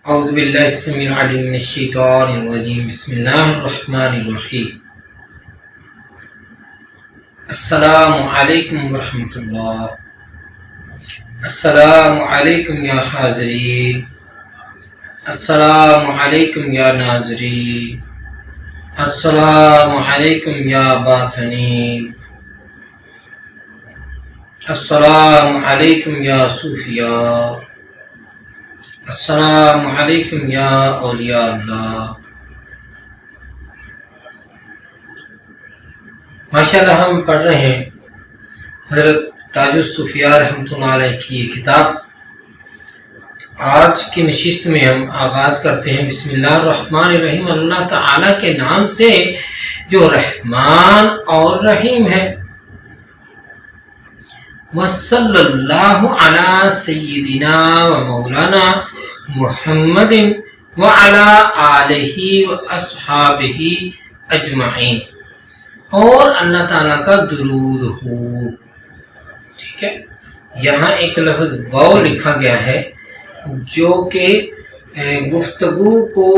اعوذ باللہ السمیع العلیم من الشیطان الرجیم بسم اللہ الرحمن الرحیم السلام علیکم ورحمۃ اللہ۔ السلام علیکم یا حاضرین، السلام علیکم یا ناظرین، السلام علیکم یا باطنین، السلام علیکم یا صوفیاء، السلام علیکم یا اولیاء اللہ۔ ماشاءاللہ ہم پڑھ رہے ہیں حضرت تاج الصوفیاء رحمۃ اللہ علیہ کی یہ کتاب۔ آج کی نشست میں ہم آغاز کرتے ہیں بسم اللہ الرحمن الرحیم، اللہ تعالیٰ کے نام سے جو رحمان اور رحیم ہے۔ وصلی اللہ علی سیدنا و مولانا محمد وعلی آلہ و اصحابہ اجمعین، اور اللہ تعالیٰ کا درود ہو۔ ٹھیک ہے، یہاں ایک لفظ واو لکھا گیا ہے جو کہ گفتگو کو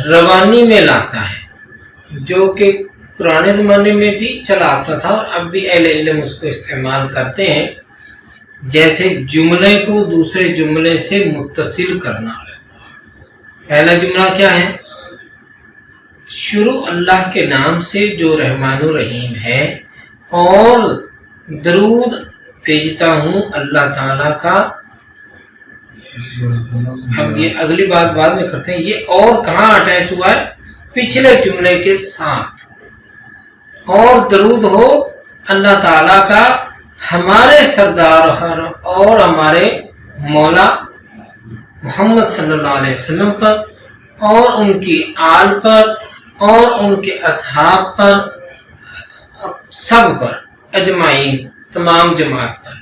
روانی میں لاتا ہے، جو کہ پرانے زمانے میں بھی چلا آتا تھا اور اب بھی اہل علم اس کو استعمال کرتے ہیں، جیسے جملے کو دوسرے جملے سے متصل کرنا۔ پہلا جملہ کیا ہے؟ شروع اللہ کے نام سے جو رحمان الرحیم ہے، اور درود بھیجتا ہوں اللہ تعالیٰ کا۔ اب یہ اگلی بات بعد میں کرتے ہیں، یہ اور کہاں اٹیچ ہوا ہے؟ پچھلے جملے کے ساتھ۔ اور درود ہو اللہ تعالیٰ کا ہمارے سردار اور ہمارے مولا محمد صلی اللہ علیہ وسلم پر، اور ان کی آل پر، اور ان کے اصحاب پر، سب پر، اجمعین، تمام جماعت پر۔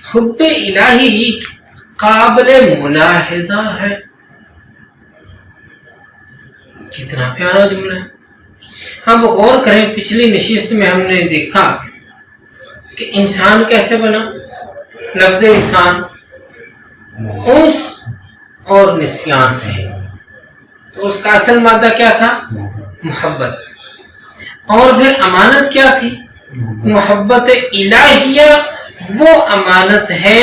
حب الہی قابل ملاحظہ ہے۔ کتنا پیارا جملہ ہے۔ ہم غور کریں، پچھلی نشست میں ہم نے دیکھا کہ انسان کیسے بنا۔ لفظ انسان انس اور نسیان سے، تو اس کا اصل مادہ کیا تھا؟ محبت۔ اور پھر امانت کیا تھی؟ محبت الہیہ، وہ امانت ہے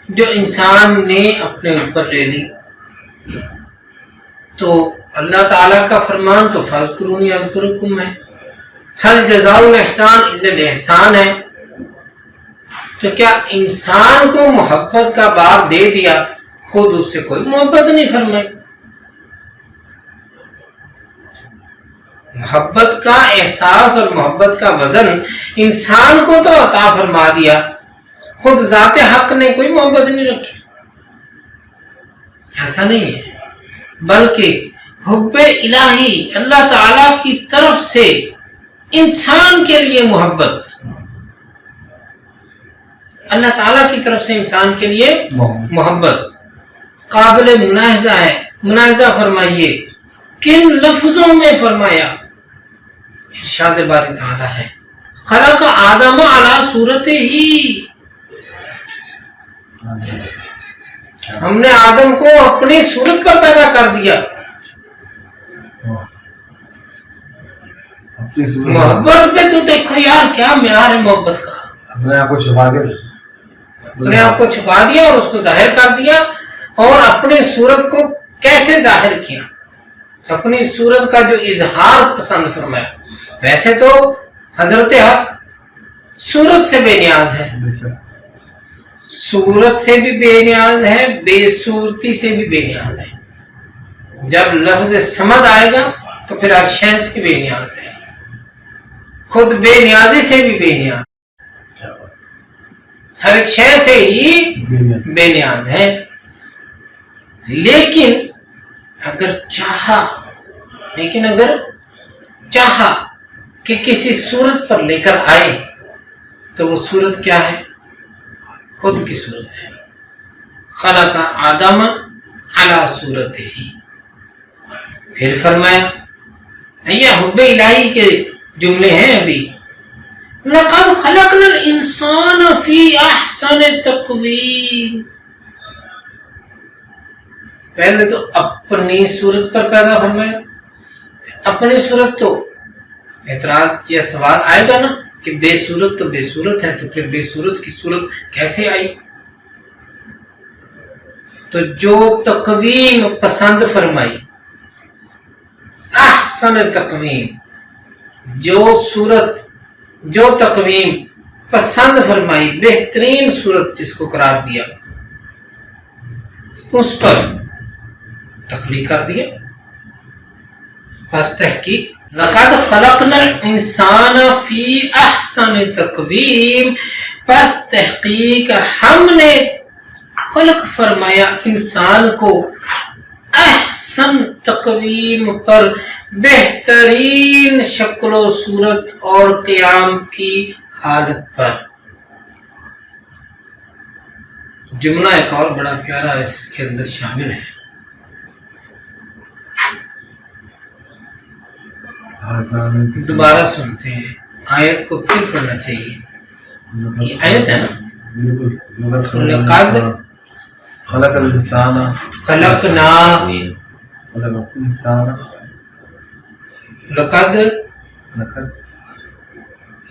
جو انسان نے اپنے اوپر لے لی۔ تو اللہ تعالیٰ کا فرمان تو فاذکرونی اذکرکم ہے، ہل جزاء الاحسان الا الاحسان ہے۔ تو کیا انسان کو محبت کا باب دے دیا، خود اس سے کوئی محبت نہیں فرمائی؟ محبت کا احساس اور محبت کا وزن انسان کو تو عطا فرما دیا، خود ذات حق نے کوئی محبت نہیں رکھی۔ ایسا نہیں ہے، بلکہ حب الہی اللہ تعالیٰ کی طرف سے انسان کے لیے محبت، اللہ تعالیٰ کی طرف سے انسان کے لیے محبت قابل ملاحظہ ہے۔ ملاحظہ فرمائیے کن لفظوں میں فرمایا؟ ارشاد باری تعالیٰ ہے، خلق آدم علی صورتہ ہی، ہم نے آدم کو اپنی صورت پر پیدا کر دیا۔ محبت پہ تو دیکھو یار کیا معیار ہے محبت کا۔ اپنے آپ کو چھپا کے، اپنے آپ کو چھپا دیا اور اس کو ظاہر کر دیا، اور اپنی صورت کو کیسے ظاہر کیا؟ اپنی صورت کا جو اظہار پسند فرمایا۔ ویسے تو حضرت حق صورت سے بے نیاز ہے، صورت سے بھی بے نیاز ہے، بے صورتی سے بھی بے نیاز ہے۔ جب لفظ صمد آئے گا تو پھر ہر شے سے بے نیاز ہے، خود بے نیازی سے بھی بے نیاز، ہر ایک شے سے ہی بے نیاز ہے۔ لیکن اگر چاہا کہ کسی صورت پر لے کر آئے تو وہ صورت کیا ہے؟ خود کی صورت ہے۔ خلق آدم علی صورتہ ہی۔ پھر فرمایا، یہ حب الہی کے جملے ہیں ابھی، لقد خلقنا الانسان فی احسن تقویم، پہلے تو اپنی صورت پر پیدا فرمایا. اپنی صورت تو اعتراض یا سوال آئے گا نا کہ بے صورت تو بے صورت ہے، تو پھر بے صورت کی صورت کیسے آئی؟ تو جو تقویم پسند فرمائی، احسن تقویم، جو صورت جو تقویم پسند فرمائی، بہترین صورت جس کو قرار دیا، اس پر تخلیق کر دیا. پس تحقیق لقد خلقنا الانسان فی احسن تقویم، پس تحقیق ہم نے خلق فرمایا انسان کو احسن تقویم پر، بہترین شکل و صورت اور قیام کی حالت پر. جملہ ایک اور بڑا پیارا اس کے اندر شامل ہے. دوبارہ سنتے ہیں، آیت کو پھر پڑھنا چاہیے. یہ آیت ہے نا، لقد خلق الانسان خلقنا، لقد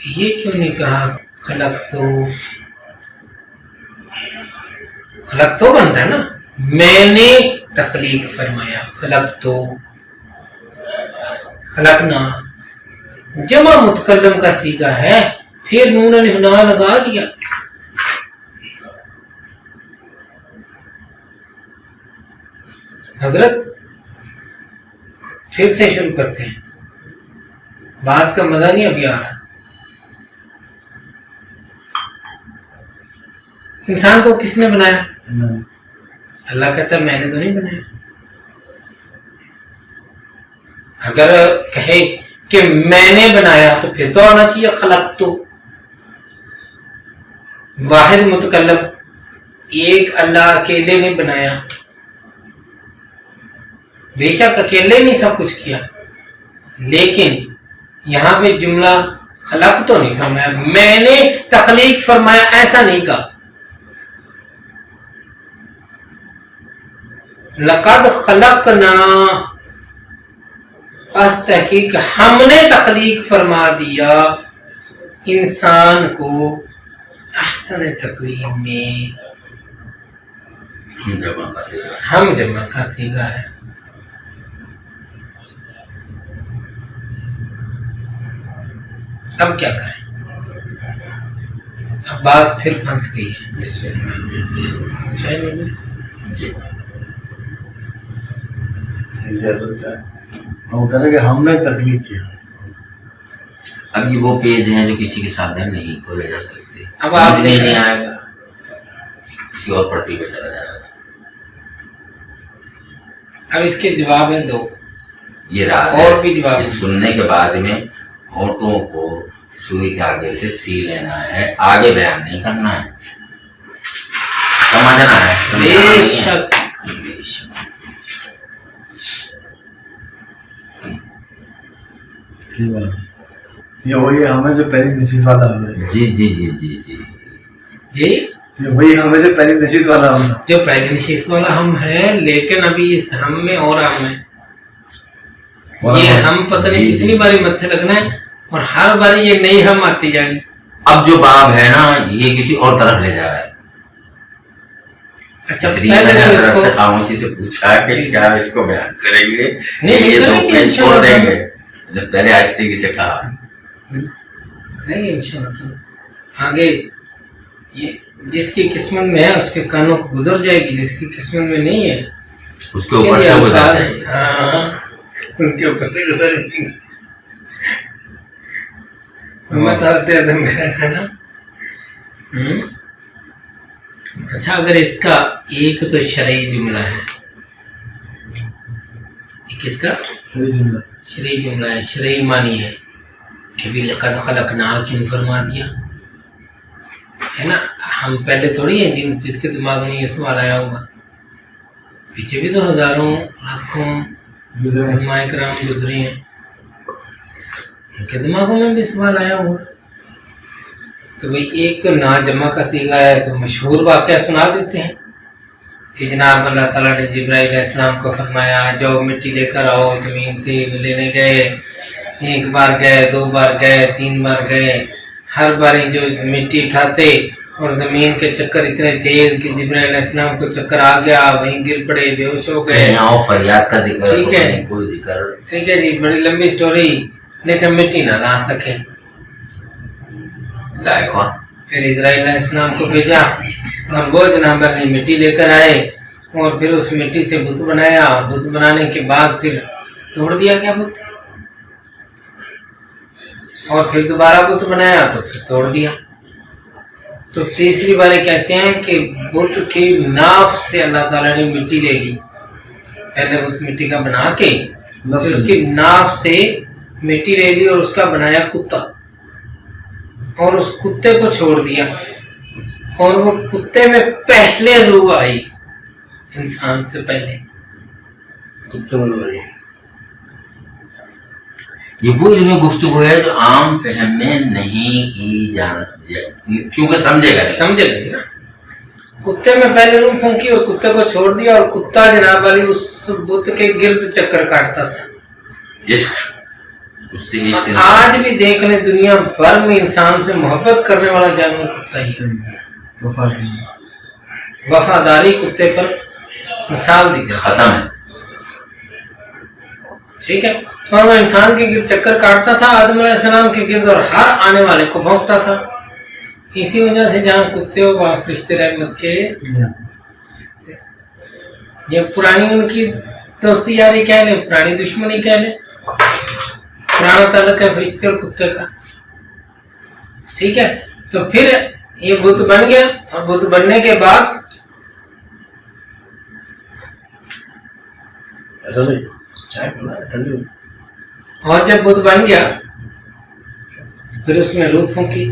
یہ کیوں نہیں کہا خلق تو بنتا ہے نا، میں نے تخلیق فرمایا. خلقنا جمع متکلم کا صیغہ ہے، پھر نون الف نا لگا دیا. حضرت پھر سے شروع کرتے ہیں، بات کا مزہ نہیں ابھی آ رہا. انسان کو کس نے بنایا؟ اللہ کہتا ہے میں نے تو نہیں بنایا. اگر کہے کہ میں نے بنایا تو پھر تو آنا چاہیے خلق تو. واحد متکلم، ایک اللہ اکیلے نے بنایا، بے شک اکیلے نہیں سب کچھ کیا، لیکن یہاں پہ جملہ خلق تو نہیں فرمایا، میں نے تخلیق فرمایا، ایسا نہیں کہا. لقد خلقنا، پس تحقیق ہم نے تخلیق فرما دیا انسان کو احسن تقویم میں. ہم جمع کا صیغہ ہے. اب کیا کریں؟ اب بات پھر پھنس گئی ہے. بسم اللہ. چاہے نہیں جی وہ کرے کہ ہم نے تخلیق کیا. اب یہ وہ پیج ہیں جو کسی کے سامنے نہیں کھولے جا سکتے. اب آپ نہیں آئے گا، کسی اور پٹی پہ چلا جائے گا. اب اس کے جواب ہیں دو. یہ راز اور بھی جواب اس سننے کے بعد میں ہونٹوں کو سوئی کے آگے سے سی لینا ہے، آگے بیان نہیں کرنا ہے، سمجھنا ہے. بے شک بے شک. یہ وہی ہمیں جو پہلی نشیز والا ہے. جی جی جی جی جی جی یہ وہی ہمیں جو پہلی نشیز والا ہم جو پہلی نشست والا ہم ہے، لیکن ابھی اس ہم میں اور ہم ہے. یہ ہم پتہ نہیں کتنی باری متھے لگنا ہے، اور ہر باری یہ نئی ہم آتی جانی. اب جو باب ہے نا یہ کسی اور طرف لے جا رہا ہے. اچھا اس لیے میں پہلے نے تو حضرت اس سے کو خاموشی سے پوچھا کہ کیا اس کو بیان کریں گے، نہیں یہ کریں دو گے پیج چھوڑ انشاءاللہ. دیں گے. پہلے آہستگی سے کہا کریں گے انشاءاللہ. آگے یہ جس کی قسمت میں ہے اس کے کانوں کو گزر جائے گی، جس کی قسمت میں نہیں ہے اس کے اوپر سے گزر جائے گی. ہاں اس کے اوپر سے گزر جائے گی. میں تو میرا ہے نا. اچھا اگر اس کا ایک تو شرعی جملہ ہے، ایک اس کا شرعی جملہ ہے، شرعی معنی ہے کہ بھی لقد خلقنا کیوں فرما دیا ہے نا. ہم پہلے تھوڑی ہیں جس کے دماغ میں یہ سوال آیا ہوگا. پیچھے بھی تو ہزاروں لاکھوں علماء کرام گزرے ہیں، ان کے دماغوں میں بھی سوال آیا ہوگا. تو بھئی ایک تو نا جمع کا صیغہ ہے تو مشہور واقعہ سنا دیتے ہیں کہ جناب اللہ تعالیٰ نے جبرائیل علیہ السلام کو فرمایا جاؤ مٹی لے کر آؤ زمین سے. لینے گئے, ایک بار گئے, 2 بار گئے, 3 بار گئے. ہر بار جو مٹی اٹھاتے اور زمین کے چکر اتنے تیز کہ جبرائیل علیہ السلام کو چکر آ گیا, وہیں گر پڑے, بے ہوش ہو گئے. فریاد کا ذکر, ٹھیک ہے, کوئی ذکر. ٹھیک ہے جی, بڑی لمبی سٹوری, لیکن مٹی نہ لا سکے. پھر اسرائیل علیہ السلام کو بھیجا اور وہ جناب نے مٹی لے کر آئے اور پھر اس مٹی سے بت بنایا. اور بت بنانے کے بعد پھر توڑ دیا گیا بت, اور پھر دوبارہ بت بنایا تو پھر توڑ دیا. تو تیسری بار کہتے ہیں کہ بت کی ناف سے اللہ تعالیٰ نے مٹی لے لی. پہلے بت مٹی کا بنا کے پھر اس کی ناف سے مٹی لے لی اور اس کا بنایا کتا, اور اس کتے کو چھوڑ دیا. اور وہ کتے میں پہلے روح آئی انسان سے پہلے. یہ وہ علم گفتگو ہے جو عام فہم میں نہیں کی جانا, کیونکہ سمجھے گا نہیں نا. کتے میں پہلے روح پھونکی اور کتے کو چھوڑ دیا, اور کتا جناب والی اس بت کے گرد چکر کاٹتا تھا. اس سے عشق. آج بھی دیکھ لیں دنیا بھر میں انسان سے محبت کرنے والا جانور کتا ہی ہے. وفاداری کتے پر مثال دی جائے, ختم ہے. ٹھیک ہے. اور وہ انسان کے گرد چکر کاٹتا تھا, آدم علیہ السلام کے گرد, اور ہر آنے والے کو بھونکتا تھا. اسی وجہ سے جہاں کتے ہو وہاں فرشتے رحمت کے. یہ پرانی ان کی دوستی یاری کہہ لیں, پرانی دشمنی کہہ لیں, پرانا تعلق ہے فرشتے اور کتے کا. ٹھیک ہے. تو پھر یہ بت بن گیا, اور بت بننے کے بعد اور جب بت بن گیا پھر اس میں روح پھونکی.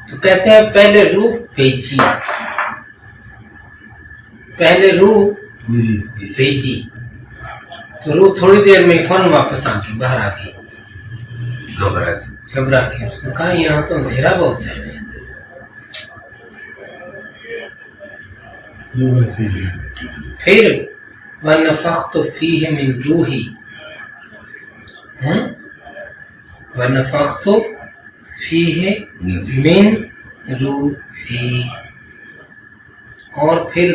تو کہتے ہیں پہلے روح بھیجی, پہلے روح بھیجی تو روح تھوڑی دیر میں فوراً واپس آ گئی, باہر آ گئی گھبرا کے. اس نے کہا یہاں تو اندھیرا بہت ہے. پھر وَنَفَخْتُ فِيهِ مِنْ رُوحِي, وَنَفَخْتُ فِيهِ مِنْ رُوحِي, اور پھر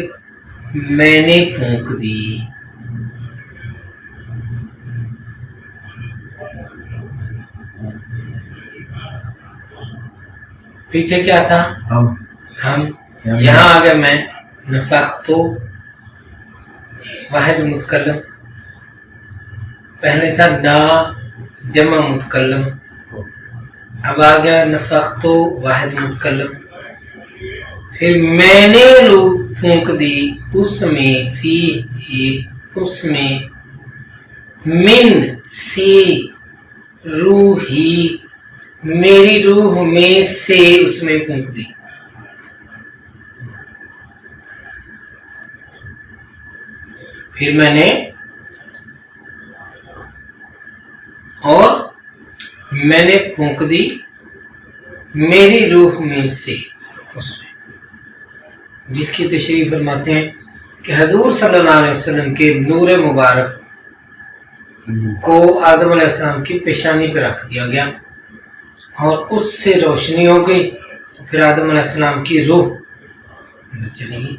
میں نے پھونک دی. پیچھے کیا تھا؟ ہم. یہاں آ گیا میں. نفختو واحد متکلم, پہلے تھا نا جمع متکلم, اب آ گیا نفختو واحد متکلم. پھر میں نے روح پھونک دی اس میں, فی اس میں, من سے, روحی میری روح میں سے اس میں پھونک دی. پھر میں نے اور میں نے پھونک دی میری روح میں سے اس میں, جس کی تشریح فرماتے ہیں کہ حضور صلی اللہ علیہ وسلم کے نور مبارک کو آدم علیہ السلام کی پیشانی پہ رکھ دیا گیا اور اس سے روشنی ہو گئی. تو پھر آدم علیہ السلام کی روح اندر چلی گئی.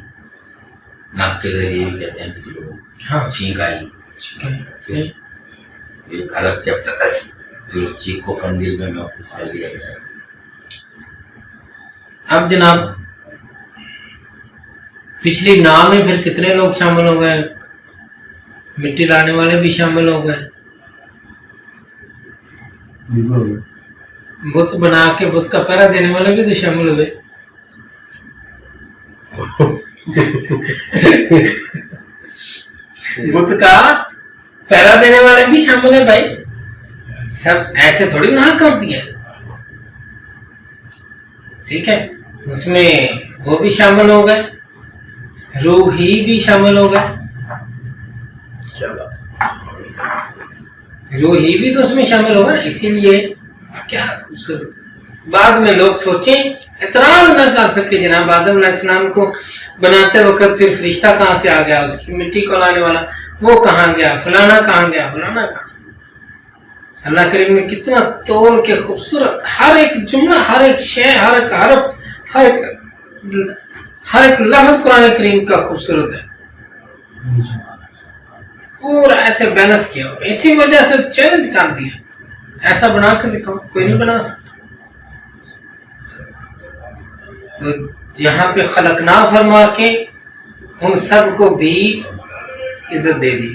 ناک کے ذریعے بھی کہتے ہیں کسی لوگ. ہاں, چینک آئی, ایک الگ چیپٹر ہے. پھر اس چیک کو قندیل میں محفوظ کر لیا گیا. اب جناب پچھلی نام میں پھر کتنے لوگ شامل ہو گئے؟ مٹی لانے والے بھی شامل ہو گئے, بت بنا کے بت کا پہرا دینے والے بھی تو شامل ہوئے. بت کا پہرا دینے والے بھی شامل ہیں بھائی, سب ایسے تھوڑی نہ کر دیا. ٹھیک ہے, اس میں وہ بھی شامل ہو گئے, روحی بھی شامل ہو گئے. روحی بھی تو اس میں شامل ہوگا نا. اسی لیے کیا بعد میں لوگ سوچیں اعتراض نہ کر سکے جناب آدم علیہ السلام کو بناتے وقت پھر فرشتہ کہاں سے آ گیا، اس کی مٹی کو لانے والا وہ کہاں گیا، فلانا کہاں گیا، فلانا کہاں. اللہ کریم نے کتنا تول کے خوبصورت ہر ایک جملہ، ہر ایک شے، ہر ایک حرف، ہر ایک لفظ قرآن کریم کا خوبصورت ہے، پورا ایسے بیلنس کیا. اسی وجہ سے چیلنج کر دیا، ایسا بنا کے دکھاؤ، کوئی نہیں بنا سکتا. تو یہاں پہ خلقنا فرما کے ان سب کو بھی عزت دے دی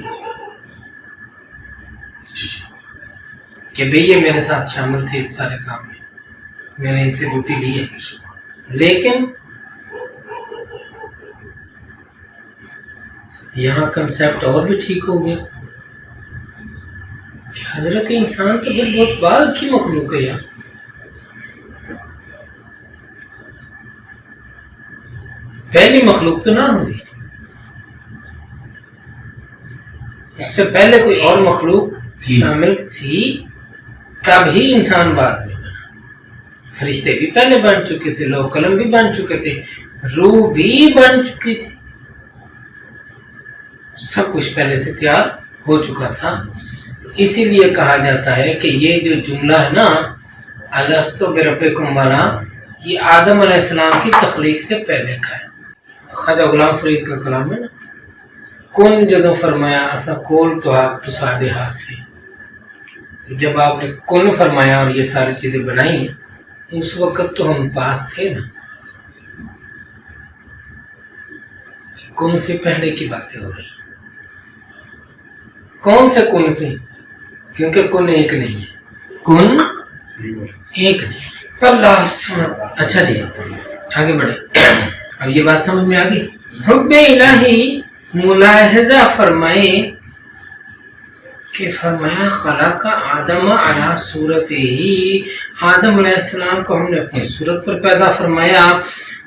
کہ بھئی یہ میرے ساتھ شامل تھے اس سارے کام میں نے ان سے ڈیوٹی لی ہے. لیکن یہاں کنسیپٹ اور بھی ٹھیک ہو گیا کہ حضرت انسان تو پھر بہت بعد کی مخلوق ہے یار. پہلی مخلوق تو نہ ہوگی، اس سے پہلے کوئی اور مخلوق شامل تھی، تب ہی انسان بعد میں بنا. فرشتے بھی پہلے بن چکے تھے، لوح قلم بھی بن چکے تھے، روح بھی بن چکی تھی، سب کچھ پہلے سے تیار ہو چکا تھا. تو اسی لیے کہا جاتا ہے کہ یہ جو جملہ ہے نا الستو بربکم والا، یہ آدم علیہ السلام کی تخلیق سے پہلے کا ہے. خواجہ غلام فرید کا کلام ہے نا، کن جدوں فرمایا اسا کول تو ہاتھ تو ساڈے ہاتھ سے. جب آپ نے کن فرمایا اور یہ ساری چیزیں بنائی ہیں، اس وقت تو ہم پاس تھے نا. کن سے پہلے کی باتیں ہو رہی ہیں. کون سے کن سے؟ کیونکہ کن ایک نہیں ہے، کن ایک نہیں. اللہ سمجھ. اچھا جی آگے بڑھے. اب یہ بات سمجھ میں آ گئی. حب الہی ملاحظہ فرمائے کہ فرمایا خلق آدم علی صورت ہی، آدم علیہ السلام کو ہم نے اپنی صورت پر پیدا فرمایا.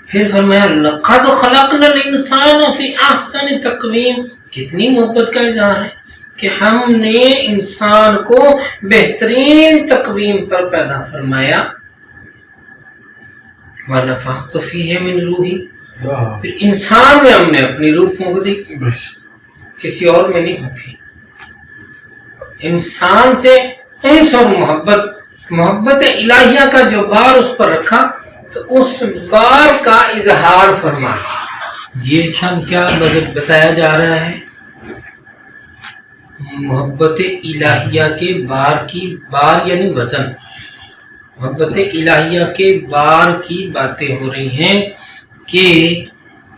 پھر فرمایا لقد خلقنا الانسان فی احسن تقویم. کتنی محبت کا اظہار ہے کہ ہم نے انسان کو بہترین تقویم پر پیدا فرمایا. وَنَفَخْتُ فِيهِ مِنْ رُوحِي. پھر انسان میں ہم نے اپنی روح پھونک دی، کسی اور میں نہیں پھونکی. انسان سے انس اور محبت الہیہ کا جو بار اس پر رکھا تو اس بار کا اظہار فرما. یہ سب کیا بتایا جا رہا ہے؟ محبت الہیہ کے بار کی، بار یعنی وزن، محبت الہیہ کے بار کی باتیں ہو رہی ہیں کہ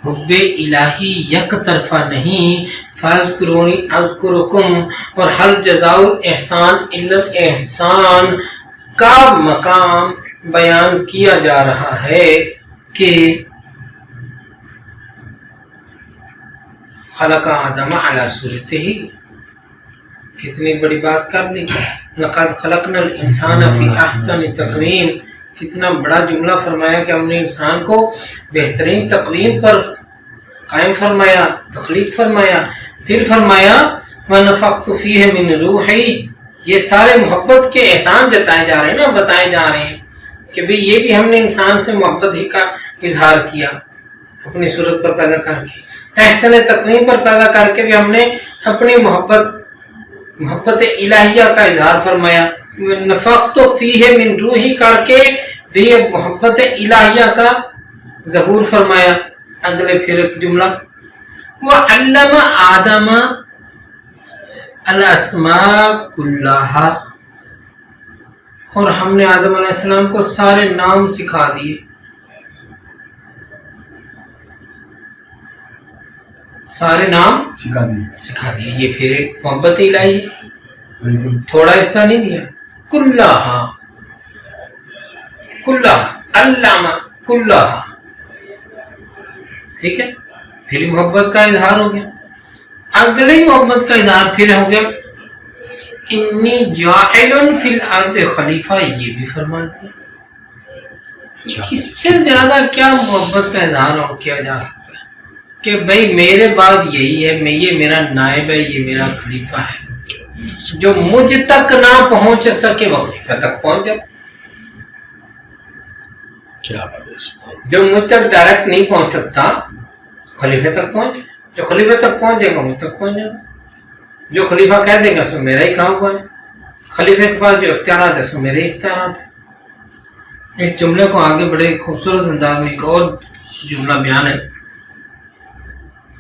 حب الہی یک طرفہ نہیں. فاذکرونی اذکرکم اور حل جزاء الاحسان الا الاحسان کا مقام بیان کیا جا رہا ہے کہ خلق آدم علی صورتہ. کتنی بڑی بات کر دی. لقد خلقنا الانسان فی احسن تقویم. کتنا بڑا جملہ فرمایا کہ ہم نے انسان کو بہترین تقویم پر قائم فرمایا، تخلیق فرمایا. پھر فرمایا وَنَفَخْتُ فِيهِ مِنْ رُوحِي. یہ سارے محبت کے احسان جتائے جا رہے ہیں نا، بتائے جا رہے ہیں کہ بھئی یہ بھی ہم نے انسان سے محبت ہی کا اظہار کیا اپنی صورت پر پیدا کر کے. احسن تقویم پر پیدا کر کے بھی ہم نے اپنی محبت الہیہ کا اظہار فرمایا. نفخت فیہ من روحی کر کے بھی محبت الہیہ کا ظہور فرمایا. اگلے پھر ایک جملہ وَعَلَّمَ آدَمَ الْأَسْمَاءَ كُلَّهَا. اور ہم نے آدم علیہ السلام کو سارے نام سکھا دیے. سارے نام سکھا دیے. یہ پھر ایک محبت الہی ہے، تھوڑا حصہ نہیں دیا. کلہا علامہ کلہا، ٹھیک ہے. پھر محبت کا اظہار ہو گیا. اگلی محبت کا اظہار پھر ہو گیا انی جاعل فی الارض خلیفہ. یہ بھی فرما دیا. اس سے زیادہ کیا محبت کا اظہار اور کیا جا سکتا ہے کہ بھئی میرے بعد یہی ہے، یہ میرا نائب ہے، یہ میرا خلیفہ ہے. جو مجھ تک نہ پہنچ سکے وہ خلیفہ تک پہنچ جائے. کیا بات ہے. جو مجھ تک ڈائریکٹ نہیں پہنچ سکتا خلیفے تک پہنچ جائے. جو خلیفے تک پہنچ جائے گا مجھ تک پہنچ جائے گا. جو خلیفہ کہہ دے گا سو میرا ہی کہا ہوا ہے. خلیفے کے پاس جو اختیارات ہے سو میرے ہی اختیارات ہیں. اس جملے کو آگے بڑے خوبصورت انداز میں ایک اور جملہ بیان ہے.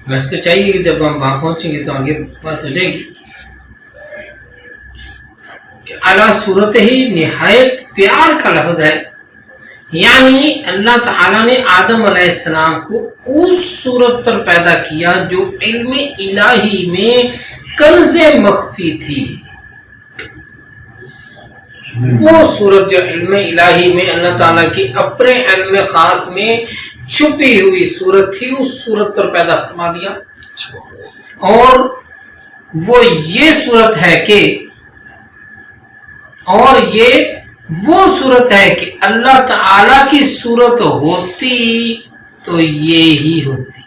ویسے تو چاہیے کہ جب ہم وہاں پہنچیں گے تو آگے بات ہو جائے گی کہ اعلیٰ صورت ہی نہایت پیار کا لفظ ہے. یعنی اللہ تعالیٰ نے آدم علیہ السلام کو اس صورت پر پیدا کیا جو علم الہی میں کنز مخفی تھی. وہ صورت جو علم الہی میں اللہ تعالیٰ کی اپنے علم خاص میں چھپی ہوئی صورت تھی, اس صورت پر پیدا فرما دیا. اور وہ یہ صورت ہے کہ وہ صورت ہے کہ اللہ تعالیٰ کی صورت ہوتی تو یہ ہی ہوتی.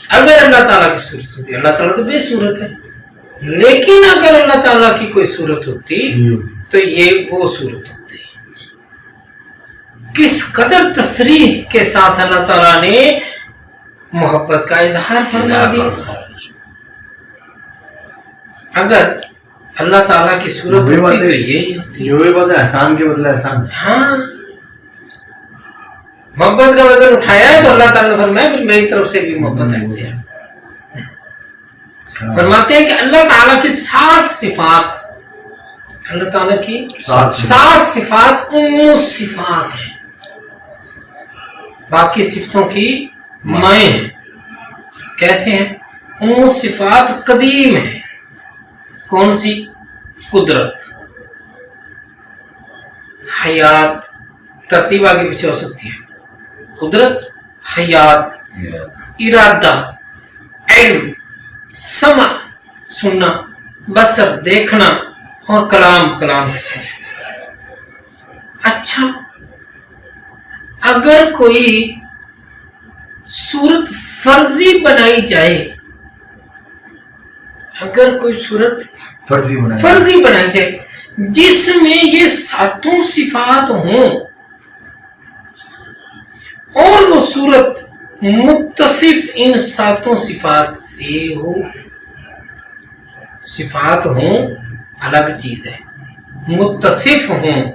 اگر اللہ تعالیٰ کی صورت ہوتی, اللہ تعالیٰ تو بے صورت ہے, لیکن اگر اللہ تعالیٰ کی کوئی صورت ہوتی تو یہ وہ صورت ہوتی. کس قدر تصریح کے ساتھ اللہ تعالیٰ نے محبت کا اظہار فرما دیا. اگر اللہ تعالیٰ کی صورت ہوتی تو یہی ہوتی. جو یہ بات ہے احسان کے بدلے احسان. ہاں, محبت کا بدل اٹھایا ہے تو اللہ تعالیٰ نے فرمایا پھر میری طرف سے بھی محبت ایسے ہے. فرماتے ہیں کہ اللہ تعالیٰ کی 7 صفات, اللہ تعالیٰ کی 7 صفات ام صفات ہیں, باقی صفتوں کی مائیں ہیں. کیسے ہیں؟ ام صفات قدیم ہے. کون سی؟ قدرت, حیات, ترتیب آگے پیچھے ہو سکتی ہے. قدرت, حیات, ارادہ, علم, سمع سننا, بصر دیکھنا, اور کلام سننا. اچھا, اگر کوئی صورت فرضی بنائی جائے, اگر کوئی صورت فرضی بنائی جائے جس میں یہ 7 صفات ہوں اور وہ صورت متصف ان 7 صفات سے ہو, صفات ہوں الگ چیز ہے, متصف ہوں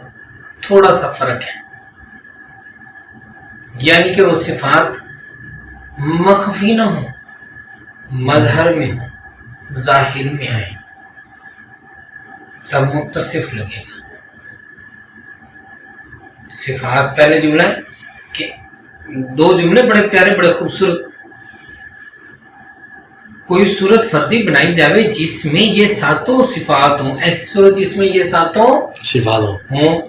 تھوڑا سا فرق ہے. یعنی کہ وہ صفات مخفی نہ ہوں, مظہر میں ہوں, ظاہر میں آئے, تب متصف لگے گا. صفات پہلے جملہ ہے کہ 2 جملے بڑے پیارے بڑے خوبصورت. کوئی صورت فرضی بنائی جاوے جس میں یہ 7 صفات ہوں, ایسی صورت جس میں یہ 7 صفات ہوں.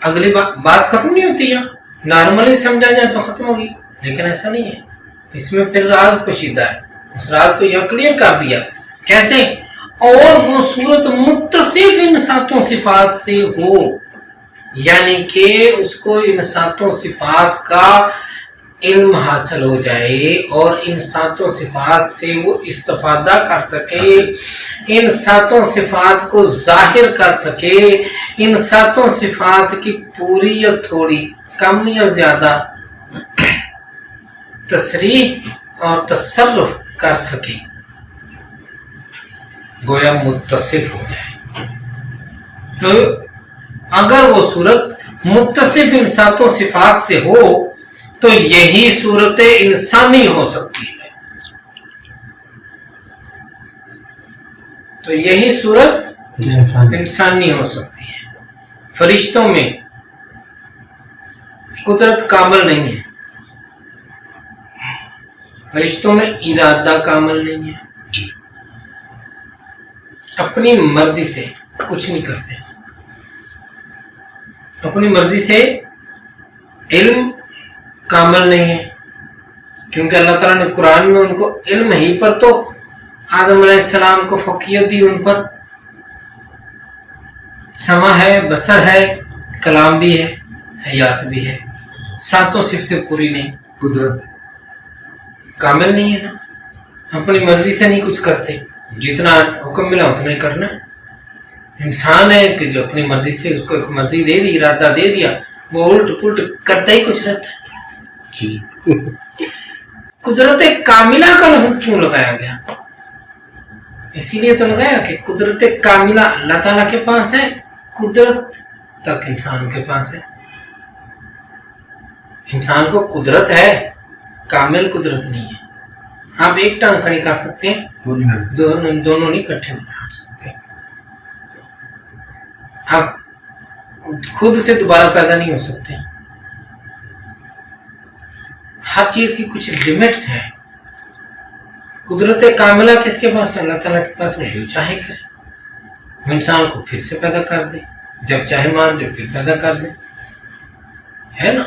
اگلی بات ختم نہیں ہوتی, یہاں نارملی سمجھا جائے تو ختم ہوگی, لیکن ایسا نہیں ہے. اس میں پھر راز پوشیدہ ہے. اس راز کو یہاں کلیئر کر دیا. کیسے؟ اور وہ صورت متصف ان 7 صفات سے ہو, یعنی کہ اس کو ان 7 صفات کا علم حاصل ہو جائے اور ان 7 صفات سے وہ استفادہ کر سکے, ان 7 صفات کو ظاہر کر سکے, ان 7 صفات کی پوری یا تھوڑی, کم یا زیادہ تصریح اور تصرف کر سکے, گویا متصف ہو جائے. تو اگر وہ صورت متصف ان 7 صفات سے ہو تو یہی صورت انسانی ہو سکتی ہے. تو یہی صورت انسانی ہو سکتی ہے. فرشتوں میں قدرت کامل نہیں ہے, فرشتوں میں ارادہ کامل نہیں ہے, اپنی مرضی سے کچھ نہیں کرتے, اپنی مرضی سے علم کامل نہیں ہے, کیونکہ اللہ تعالیٰ نے قرآن میں ان کو علم ہی پر تو آدم علیہ السلام کو فوقیت دی, ان پر سمع ہے, بصر ہے, کلام بھی ہے, حیات بھی ہے, 7 صفتیں پوری نہیں. قدرت کامل نہیں ہے نا, اپنی مرضی سے نہیں کچھ کرتے, جتنا حکم ملا اتنا ہی کرنا ہے. انسان ہے کہ جو اپنی مرضی سے اس کو ایک مرضی دے دی, ارادہ دے دیا, وہ الٹ پلٹ کرتا ہی کچھ رہتا ہے. قدرت کاملہ کا لفظ کیوں لگایا گیا؟ اسی لیے تو لگایا کہ قدرت کاملہ اللہ تعالیٰ کے پاس ہے, قدرت تک انسان کے پاس ہے. انسان کو قدرت ہے, کامل قدرت نہیں ہے. آپ ایک ٹانگ کھڑی کر سکتے ہیں, دونوں نہیں اکٹھے کر سکتے. آپ خود سے دوبارہ پیدا نہیں ہو سکتے. ہر چیز کی کچھ لمٹس ہیں. قدرت کاملہ کس کے پاس ہے؟ اللہ تعالیٰ کے پاس ہے. جو چاہے کرے, وہ انسان کو پھر سے پیدا کر دے, جب چاہے مار دے پھر پیدا کر دے, ہے نا.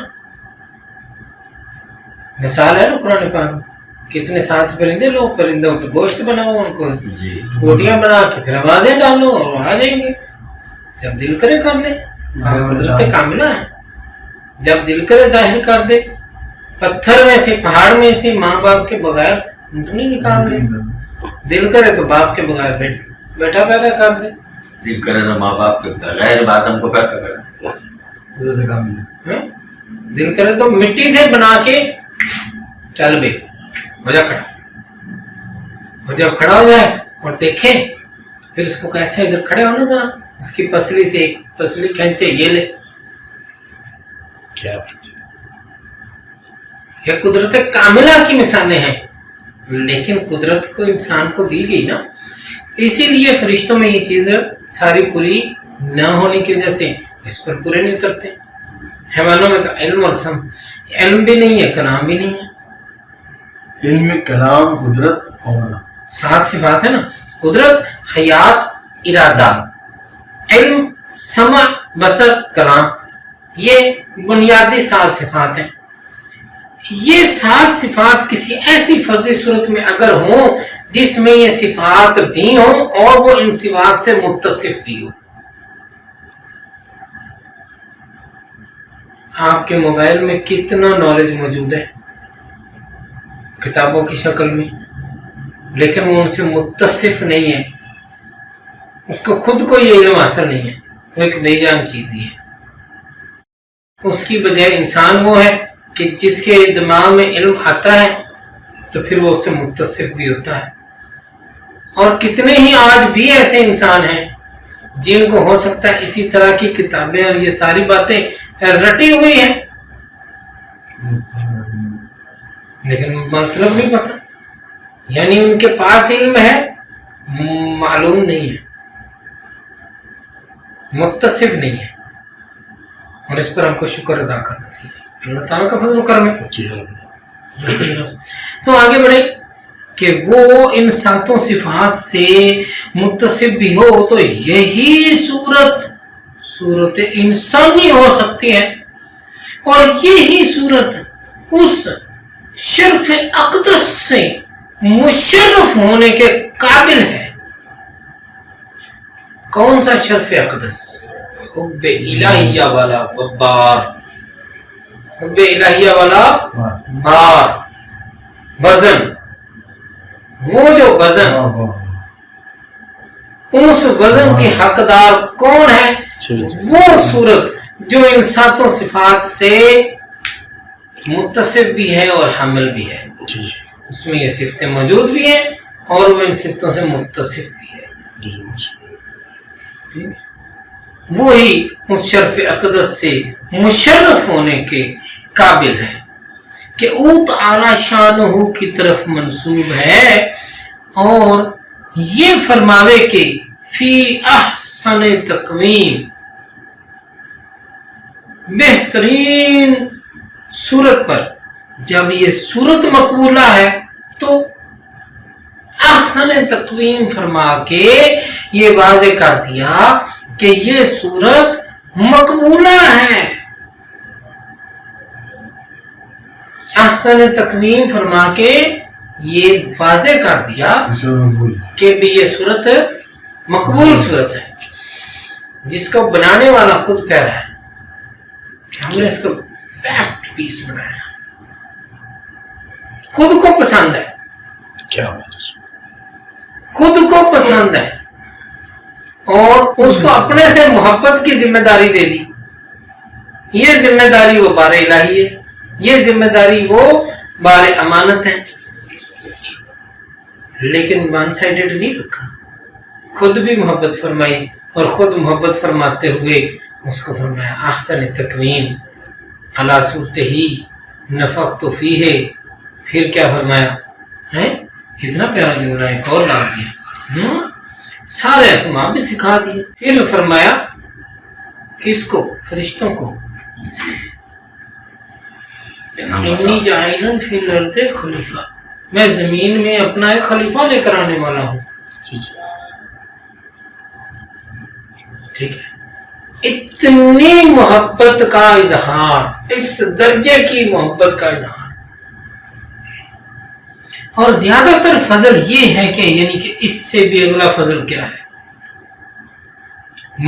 مثال ہے نا قرآن پاک میں, کتنے ساتھ پرندے, لوگ پرندوں پہ گوشت بناؤ, ان کو روٹیاں بنا کے پھر آوازیں ڈالو اور آ جائیں گے. جب دل کرے کر لے, قدرت کاملہ ہے. جب دل کرے ظاہر کر دے. پتھر میں سے, پہاڑ میں سے ماں باپ کے بغیر نہیں نکال دے. دل کرے تو باپ کے بغیر بیٹا پیدا کر دے. دل کرے تو ماں باپ کے بغیر بات ہم کو پیدا کر دے. دل کرے تو مٹی سے بنا کے چل بے, ہو جا کھڑا. اور جب کھڑا ہو جائے اور دیکھے, پھر اس کو کہ اچھا ادھر کھڑے ہونا ذرا, اس کی پسلی سے ایک پسلی کھینچے, یہ لے. کیا بات ہے. یہ قدرت کاملہ کی مثالیں ہیں. لیکن قدرت کو انسان کو دی گئی نا, اسی لیے فرشتوں میں یہ چیز ساری پوری نہ ہونے کی وجہ سے اس پر پورے نہیں اترتے. حیوانوں میں تو علم اور علم بھی نہیں ہے, کلام بھی نہیں ہے. علم, کلام, قدرت اور 7 صفات ہے نا. قدرت, حیات, ارادہ, علم, سمع, بصر, کلام, یہ بنیادی 7 صفات ہیں. یہ 7 صفات کسی ایسی فرضی صورت میں اگر ہوں جس میں یہ صفات بھی ہوں اور وہ ان صفات سے متصف بھی ہو. آپ کے موبائل میں کتنا نالج موجود ہے کتابوں کی شکل میں, لیکن وہ ان سے متصف نہیں ہے. اس کو خود کو یہ علم حاصل نہیں ہے, وہ ایک بے جان چیز ہی ہے. اس کی بجائے انسان وہ ہے کہ جس کے دماغ میں علم آتا ہے تو پھر وہ اس سے متصف بھی ہوتا ہے. اور کتنے ہی آج بھی ایسے انسان ہیں جن کو ہو سکتا ہے اسی طرح کی کتابیں اور یہ ساری باتیں رٹی ہوئی ہیں, لیکن مطلب نہیں پتا. یعنی ان کے پاس علم ہے, معلوم نہیں ہے, متصف نہیں ہے. اور اس پر ہم کو شکر ادا کرنا چاہیے, اللہ تعالیٰ کا فضل و کرم ہے. تو آگے بڑھے کہ وہ ان 7 صفات سے متصف بھی ہو تو یہی صورت انسانی ہو سکتی ہے, اور یہی صورت اس شرف اقدس سے مشرف ہونے کے قابل ہے. کون سا شرف اقدس؟ حب الہیہ والا بار, حب الہیہ والا بار, وزن. وہ جو وزن, اس وزن کے حقدار کون ہے؟ وہ صورت جو ان 7 صفات سے متصف بھی ہے اور حامل بھی ہے. اس میں یہ صفتیں موجود بھی ہیں اور وہ ان صفتوں سے متصف بھی ہے. وہی اس شرف اقدس سے مشرف ہونے کے قابل ہے کہ اوت اعلیٰ شانہ کی طرف منسوب ہے, اور یہ فرماوے کہ فی احسن تقویم, بہترین صورت پر. جب یہ صورت مقبولہ ہے تو احسن تقویم فرما کے یہ واضح کر دیا کہ یہ صورت مقبولہ ہے. احسن تقویم فرما کے یہ واضح کر دیا کہ بھی یہ صورت مقبول صورت ہے, جس کو بنانے والا خود کہہ رہا ہے کہ ہم نے اس کو بیسٹ پیس بنایا, خود کو پسند ہے. کیا بات ہے, خود کو پسند ہے. اور اس کو اپنے سے محبت کی ذمہ داری دے دی. یہ ذمہ داری وہ بار الہی ہے، یہ ذمہ داری وہ بار امانت ہے. لیکن ون سائیڈڈ نہیں رکھا، خود بھی محبت فرمائی اور خود محبت فرماتے ہوئے اس کو فرمایا احسن تقویم علی صورتہ نفخت فیہ. پھر کیا فرمایا ہے؟ کتنا پیارا جملہ ہے، ایک اور لا دیا، سارے اسماء بھی سکھا دیے. پھر فرمایا کس کو؟ فرشتوں کو، انی جاعل فی الارض خلیفہ، میں زمین میں اپنا ایک خلیفہ لے کر آنے والا ہوں. ٹھیک ہے، اتنی محبت کا اظہار، اس درجے کی محبت کا اظہار. اور زیادہ تر فضل یہ ہے کہ یعنی کہ اس سے بھی اگلا فضل کیا ہے؟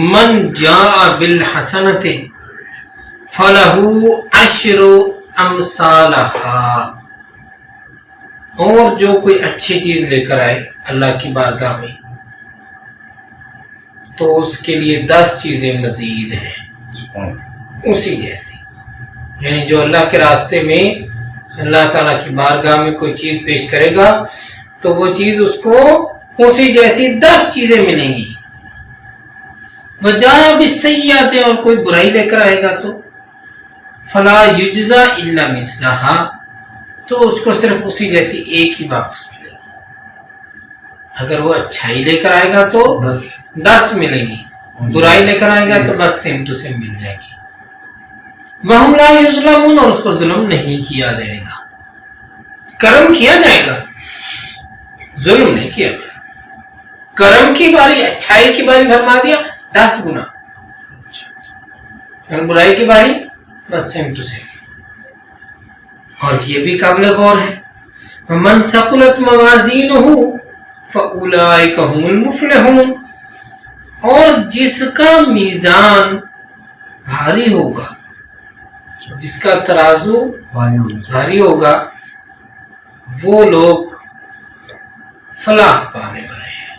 من جاء بالحسنۃ فلہ عشر امثالها. اور جو کوئی اچھی چیز لے کر آئے اللہ کی بارگاہ میں تو اس کے لیے 10 چیزیں مزید ہیں اسی جیسی. یعنی جو اللہ کے راستے میں اللہ تعالیٰ کی بارگاہ میں کوئی چیز پیش کرے گا تو وہ چیز اس کو اسی جیسی 10 چیزیں ملیں گی. وجاء بالسیئۃ، اور کوئی برائی لے کر آئے گا تو فلا یجزا الا مثلھا، تو اس کو صرف اسی جیسی ایک ہی واپس ملے گی. اگر وہ اچھائی لے کر آئے گا تو 10 ملے گی، برائی لے کر آئے گا تو بس سیم ٹو سیم مل جائے گی. وَهُمْ لَا يُظْلَمُونَ، اور اس پر ظلم نہیں کیا جائے گا. کرم کیا جائے گا، ظلم نہیں کیا جائے گا. کرم کی باری، اچھائی کی باری فرما دیا 10 گنا، اور برائی کی باری بس سیم ٹو سیم. اور یہ بھی قابل غور ہے، وَمَنْ ثَقُلَتْ مَوَازِينُهُ فَأُولَئِكَ هُمُ الْمُفْلِحُونَ. اور جس کا میزان بھاری ہوگا، جس کا ترازو بھاری ہوگا، وہ لوگ فلاح پانے والے ہیں.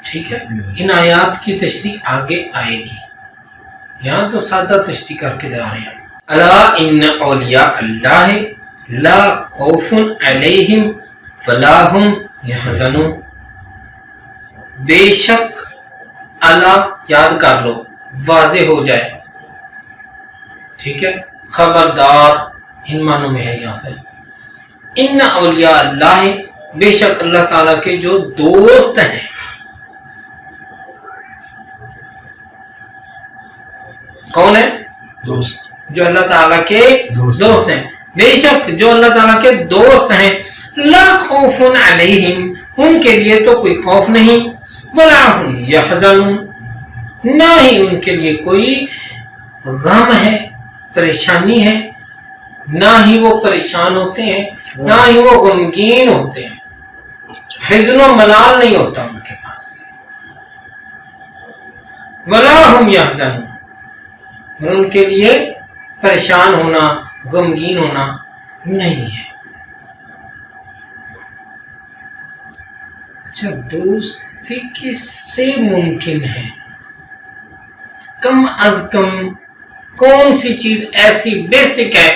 ٹھیک ہے، ان آیات کی تشریح آگے آئے گی، یہاں تو سادہ تشریح کر کے جا رہے ہیں. الا ان اولیاء اللہ لا خوف علیہم ولا هم یحزنون. بے شک اللہ، یاد کر لو، واضح ہو جائے، ٹھیک ہے، خبردار ان معنوں میں ہے یہاں پر. ان اولیاء اللہ، بے شک اللہ تعالیٰ کے جو دوست ہیں. کون ہے؟ دوست، جو اللہ تعالیٰ کے دوست ہیں. بے شک جو اللہ تعالیٰ کے دوست ہیں، لا خوف علیہم، ان کے لیے تو کوئی خوف نہیں، ولا هم یحزنون، نہ ہی ان کے لیے کوئی غم ہے، پریشانی ہے، نہ ہی وہ پریشان ہوتے ہیں، نہ ہی وہ غمگین ہوتے ہیں. حزن و ملال نہیں ہوتا ان کے پاس. ولا هم یحزنون، اور ان کے لیے پریشان ہونا، غمگین ہونا نہیں ہے. اچھا، دوستی کس سے ممکن ہے؟ کم از کم کون سی چیز ایسی بیسک ہے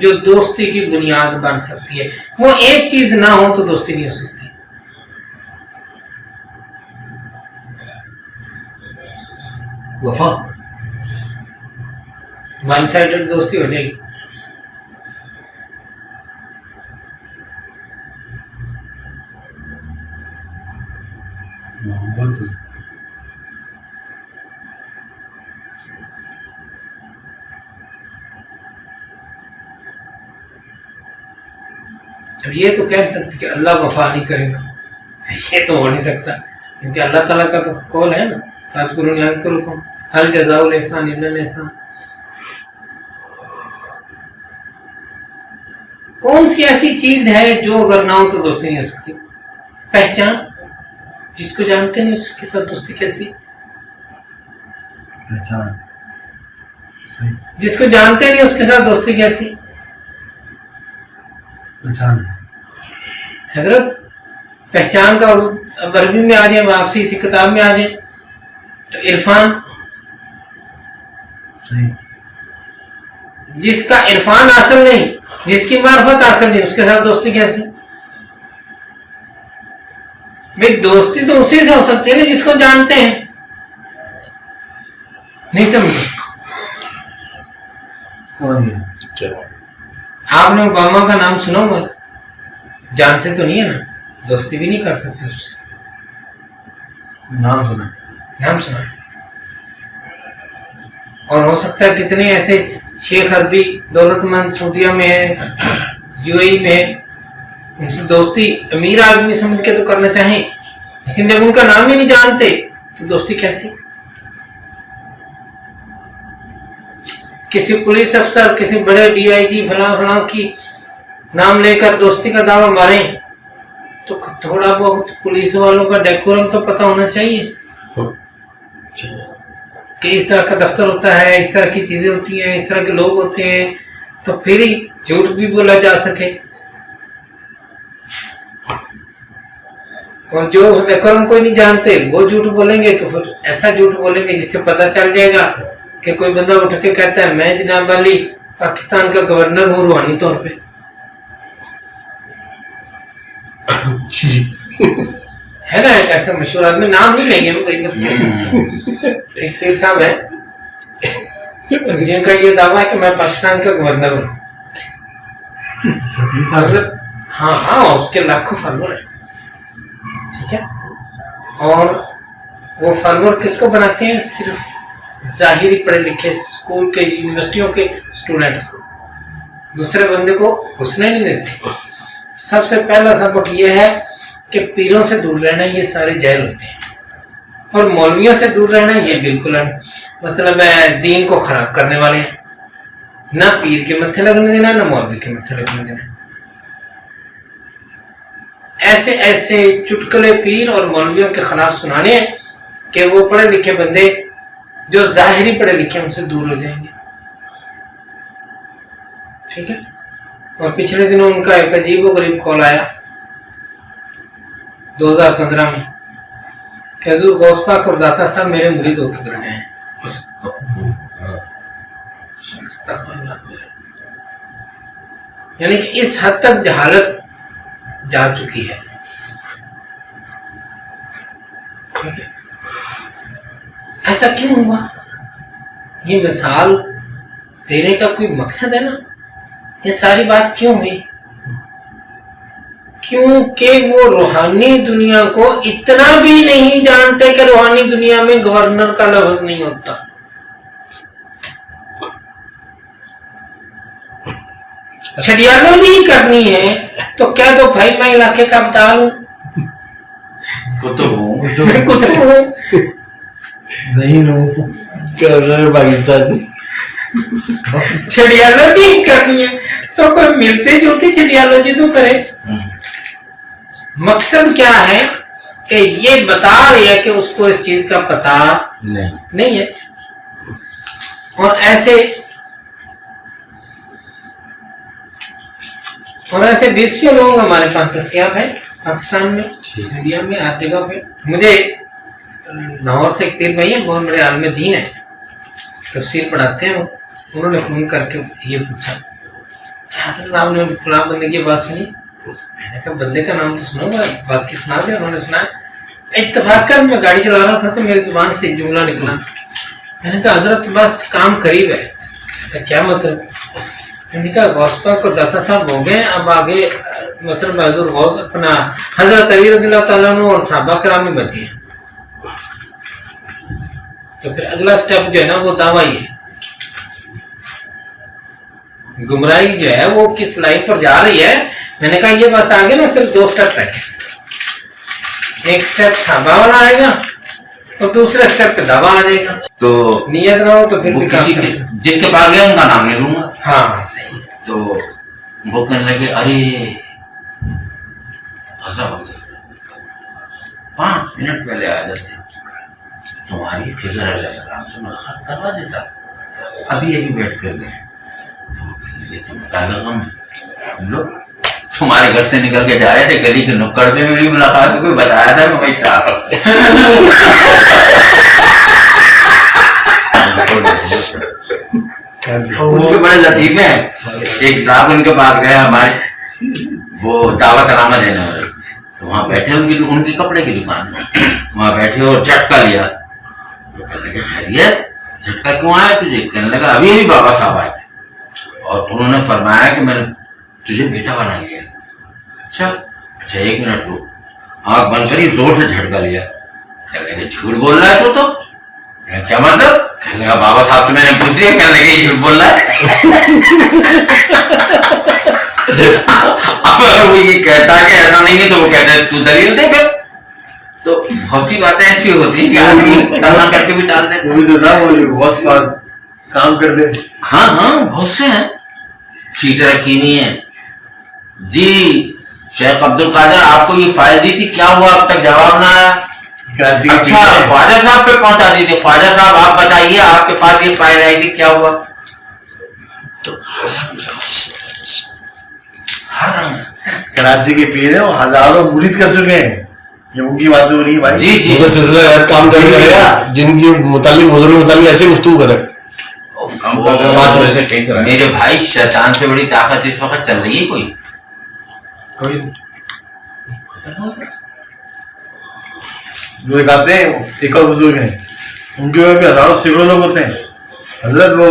جو دوستی کی بنیاد بن سکتی ہے؟ وہ ایک چیز نہ ہو تو دوستی نہیں ہو سکتی. وفا. ون سائیڈڈ دوستی ہو جائے گی. محبت. اب یہ تو کہہ سکتے کہ اللہ وفا نہیں کرے گا، یہ تو ہو نہیں سکتا، کیونکہ اللہ تعالیٰ کا تو قول ہے نا، فاذکرونی اذکرکم هل جزاء الاحسان الا الاحسان. کون سی ایسی چیز ہے جو اگر نہ ہو تو دوستی نہیں ہو سکتی؟ پہچان. جس کو جانتے نہیں اس کے ساتھ دوستی کیسی؟ پہچان. جس کو جانتے نہیں اس کے ساتھ دوستی کیسی؟ پہچان. حضرت پہچان کا عربی میں آ جائے، واپسی اسی کتاب میں آ جائے. تو عرفان، جس کا عرفان حاصل نہیں، جس کی معرفت حاصل نہیں، اس کے ساتھ دوستی کیسی؟ بھائی دوستی تو اسی سے ہو سکتی ہے نا جس کو جانتے ہیں. نہیں سمجھے؟ آپ نے اوباما کا نام سنا ہوا ہے؟ جانتے تو نہیں ہے نا، دوستی بھی نہیں کر سکتے اس سے. نام سنا. نام سنا. اور ہو سکتا ہے کتنے ایسے شیخ عربی دولت مند سعودیہ میں ہے، UAE میں ہے، ان سے دوستی امیر آدمی سمجھ کے تو کرنا چاہیں، لیکن جب ان کا نام ہی نہیں جانتے تو دوستی کیسی؟ کسی پولیس افسر، کسی بڑے DIG فلاں فلاں کی نام لے کر دوستی کا دعویٰ ماریں تو تھوڑا بہت پولیس والوں کا ڈیکورم تو پتہ ہونا چاہیے کہ اس طرح کا دفتر ہوتا ہے، اس طرح کی چیزیں ہوتی ہیں، اس طرح کے لوگ ہوتے ہیں، تو پھر ہی جھوٹ بھی بولا جا سکے. اور جو اس ڈیکورم کوئی نہیں جانتے وہ جھوٹ بولیں گے تو پھر ایسا جھوٹ بولیں گے جس سے پتہ چل جائے گا کہ کوئی بندہ اٹھ کے کہتا ہے میں جناب علی پاکستان کا گورنر ہوں روحانی طور پہ. ہے نا ایک ایسا مشہور آدمی، نام نہیں لیں گے ہم، غیبت کیا. ایک پیر صاحب ہے جن کا یہ دعویٰ ہے کہ میں پاکستان کا گورنر ہوں. ہاں ہاں، اس کے لاکھوں فالوور ہیں. ٹھیک ہے. اور وہ فالوور کس کو بناتے ہیں؟ صرف ظاہری پڑھے لکھے اسکول کے یونیورسٹیوں کے اسٹوڈنٹس کو. دوسرے بندے کو گھسنے نہیں دیتے. سب سے پہلا سبق یہ ہے کہ پیروں سے دور رہنا یہ سارے جاہل ہوتے ہیں، اور مولویوں سے دور رہنا یہ بالکل مطلب دین کو خراب کرنے والے ہیں. نہ پیر کے متھے لگنے دینا، نہ مولوی کے متھے لگنے دینا. ایسے ایسے چٹکلے پیر اور مولویوں کے خلاف سنانے ہیں کہ وہ پڑھے لکھے بندے جو ظاہری پڑھے لکھے ان سے دور ہو جائیں گے. ٹھیک ہے. اور پچھلے دنوں ان کا ایک عجیب و غریب کال آیا 2015 میں کہ حضور غوث پاک اور داتا صاحب میرے مرید ہو کے بن گئے ہیں. یعنی کہ اس حد تک جہالت جا چکی ہے. ایسا کیوں ہوا؟ یہ مثال دینے کا کوئی مقصد ہے نا. یہ ساری بات کیوں ہوئی؟ کیونکہ وہ روحانی دنیا کو اتنا بھی نہیں جانتے کہ روحانی دنیا میں گورنر کا لفظ نہیں ہوتا. چھڑیالوجی کرنی ہے تو کہہ دو بھائی میں علاقے کا ابدال ہوں، کتب ہوں، ذہین ہوں، گورنر پاکستان. چھڑیالوجی کرنی ہے تو کوئی ملتے جلتے چھڑیالوجی تو کرے. مقصد کیا ہے کہ یہ بتا رہی ہے کہ اس کو اس چیز کا پتہ نہیں ہے. اور ایسے ڈیسیوں لوگ ہمارے پاس دستیاب ہیں پاکستان میں، انڈیا میں، ہر جگہ پہ. مجھے لاہور سے ایک پیر بھائی ہیں، بہت بڑے عالم دین ہیں، تفسیر پڑھاتے ہیں. انہوں نے فون کر کے یہ پوچھا حضرت صاحب نے فلاں بندے کی بات سنی؟ میں نے کہا بندے کا نام تو سنو گا، باقی سنا دیں. انہوں نے سنا. اتفاق کر میں گاڑی چلا رہا تھا تو میری زبان سے ایک جملہ نکلا. میں نے کہا حضرت بس کام قریب ہے. کیا مطلب؟ میں نے کہا غوث پاک اور داتا صاحب ہو گئے، اب آگے مطلب حضور غوث اپنا حضرت علی رضی اللہ تعالیٰ عنہ اور صحابہ کرام میں بچے ہیں. تو پھر اگلا سٹیپ جو ہے نا وہ دعویٰ ہی ہے. گمراہی جو ہے وہ کس لائن پر جا رہی ہے. میں نے کہا یہ بس آگے نا صرف 2 سٹیپ رہ گئے. ایک سٹیپ صحابہ والا آئے گا اور دوسرے سٹیپ پہ دعویٰ آ جائے گا. تو نیت نہ ہو تو پھر بھی کام کرے گا. جن کے پاس گیا ان کا نام نہیں لوں گا. ہاں صحیح. تو وہ کہنے لگے ارے ایسا ہو گیا، 5 منٹ پہلے آ جاتے تمہاری خضر علیہ السلام سے ملاقات کروا دیتا، ابھی بیٹھ کر گئے. تو وہ کہنے لگے تم کا غم لو تمہارے گھر سے نکل کے جا رہے تھے, گلی کے نکڑ پہ میری ملاقات کوئی بتایا تھا, میں وہی چاہ رہا ان کے بڑے لطیفے ہیں. ایک صاحب ان کے پاس گئے ہمارے, وہ دعوت رامہ دینے والے, تو وہاں بیٹھے ان کی کپڑے کی دکان میں, وہاں بیٹھے اور جھٹکا لیا. تو کہنے لگے خیریت, جھٹکا کیوں آیا تجھے؟ کہنے لگا ابھی ابھی بابا صاحب آئے تھے اور انہوں نے فرمایا کہ میں نے تجھے بیٹا بنا لیا. اچھا 1 منٹ رک, آنکھ بند کری, زور سے جھٹکا لیا. کہنے لگے جھوٹ بول رہا ہے تو کیا مطلب؟ کہنے لگا بابا صاحب سے میں نے پوچھ لیا. کہنے لگے یہ جھوٹ بول رہا ہے. اب اگر وہ یہ کہتا کہ ایسا نہیں ہے تو وہ کہتا ہے تو دلیل دے پھر. تو بہت سی باتیں ایسی ہوتی ہیں کہ آدمی تنہا کر کے بھی ڈال دیتے. وہ بھی تو تھا, وہ بہت بار کام کر دے. ہاں ہاں بہت سے ہیں. سیٹیں رکھی ہوئی ہیں. جی شیخ عبد القادر, آپ کو یہ فائل دی تھی, کیا ہوا اب تک جواب نہ آیا؟ اچھا خواجہ صاحب پہ پہنچا دی تھی. خواجہ صاحب آپ بتائیے, آپ کے پاس یہ فائل آئی تھی, کیا ہوا؟ ہر رنگ کراچی کے پیر ہیں, وہ ہزاروں مرید کر چکے ہیں. یہ ان کی بات ہو رہی ہے بھائی. جی جی سلسلہ کام کرے گا, جن کی متعلق بزرگ متعلق ایسی گفتگو کرے. میرے بھائی شیطان سے بڑی طاقت اس وقت چل رہی ہے کوئی جو ایک آتے ہیں, ایک اور بزرگ ہیں, ان کے بھی ہزاروں سینکڑوں لوگ ہوتے ہیں. حضرت وہ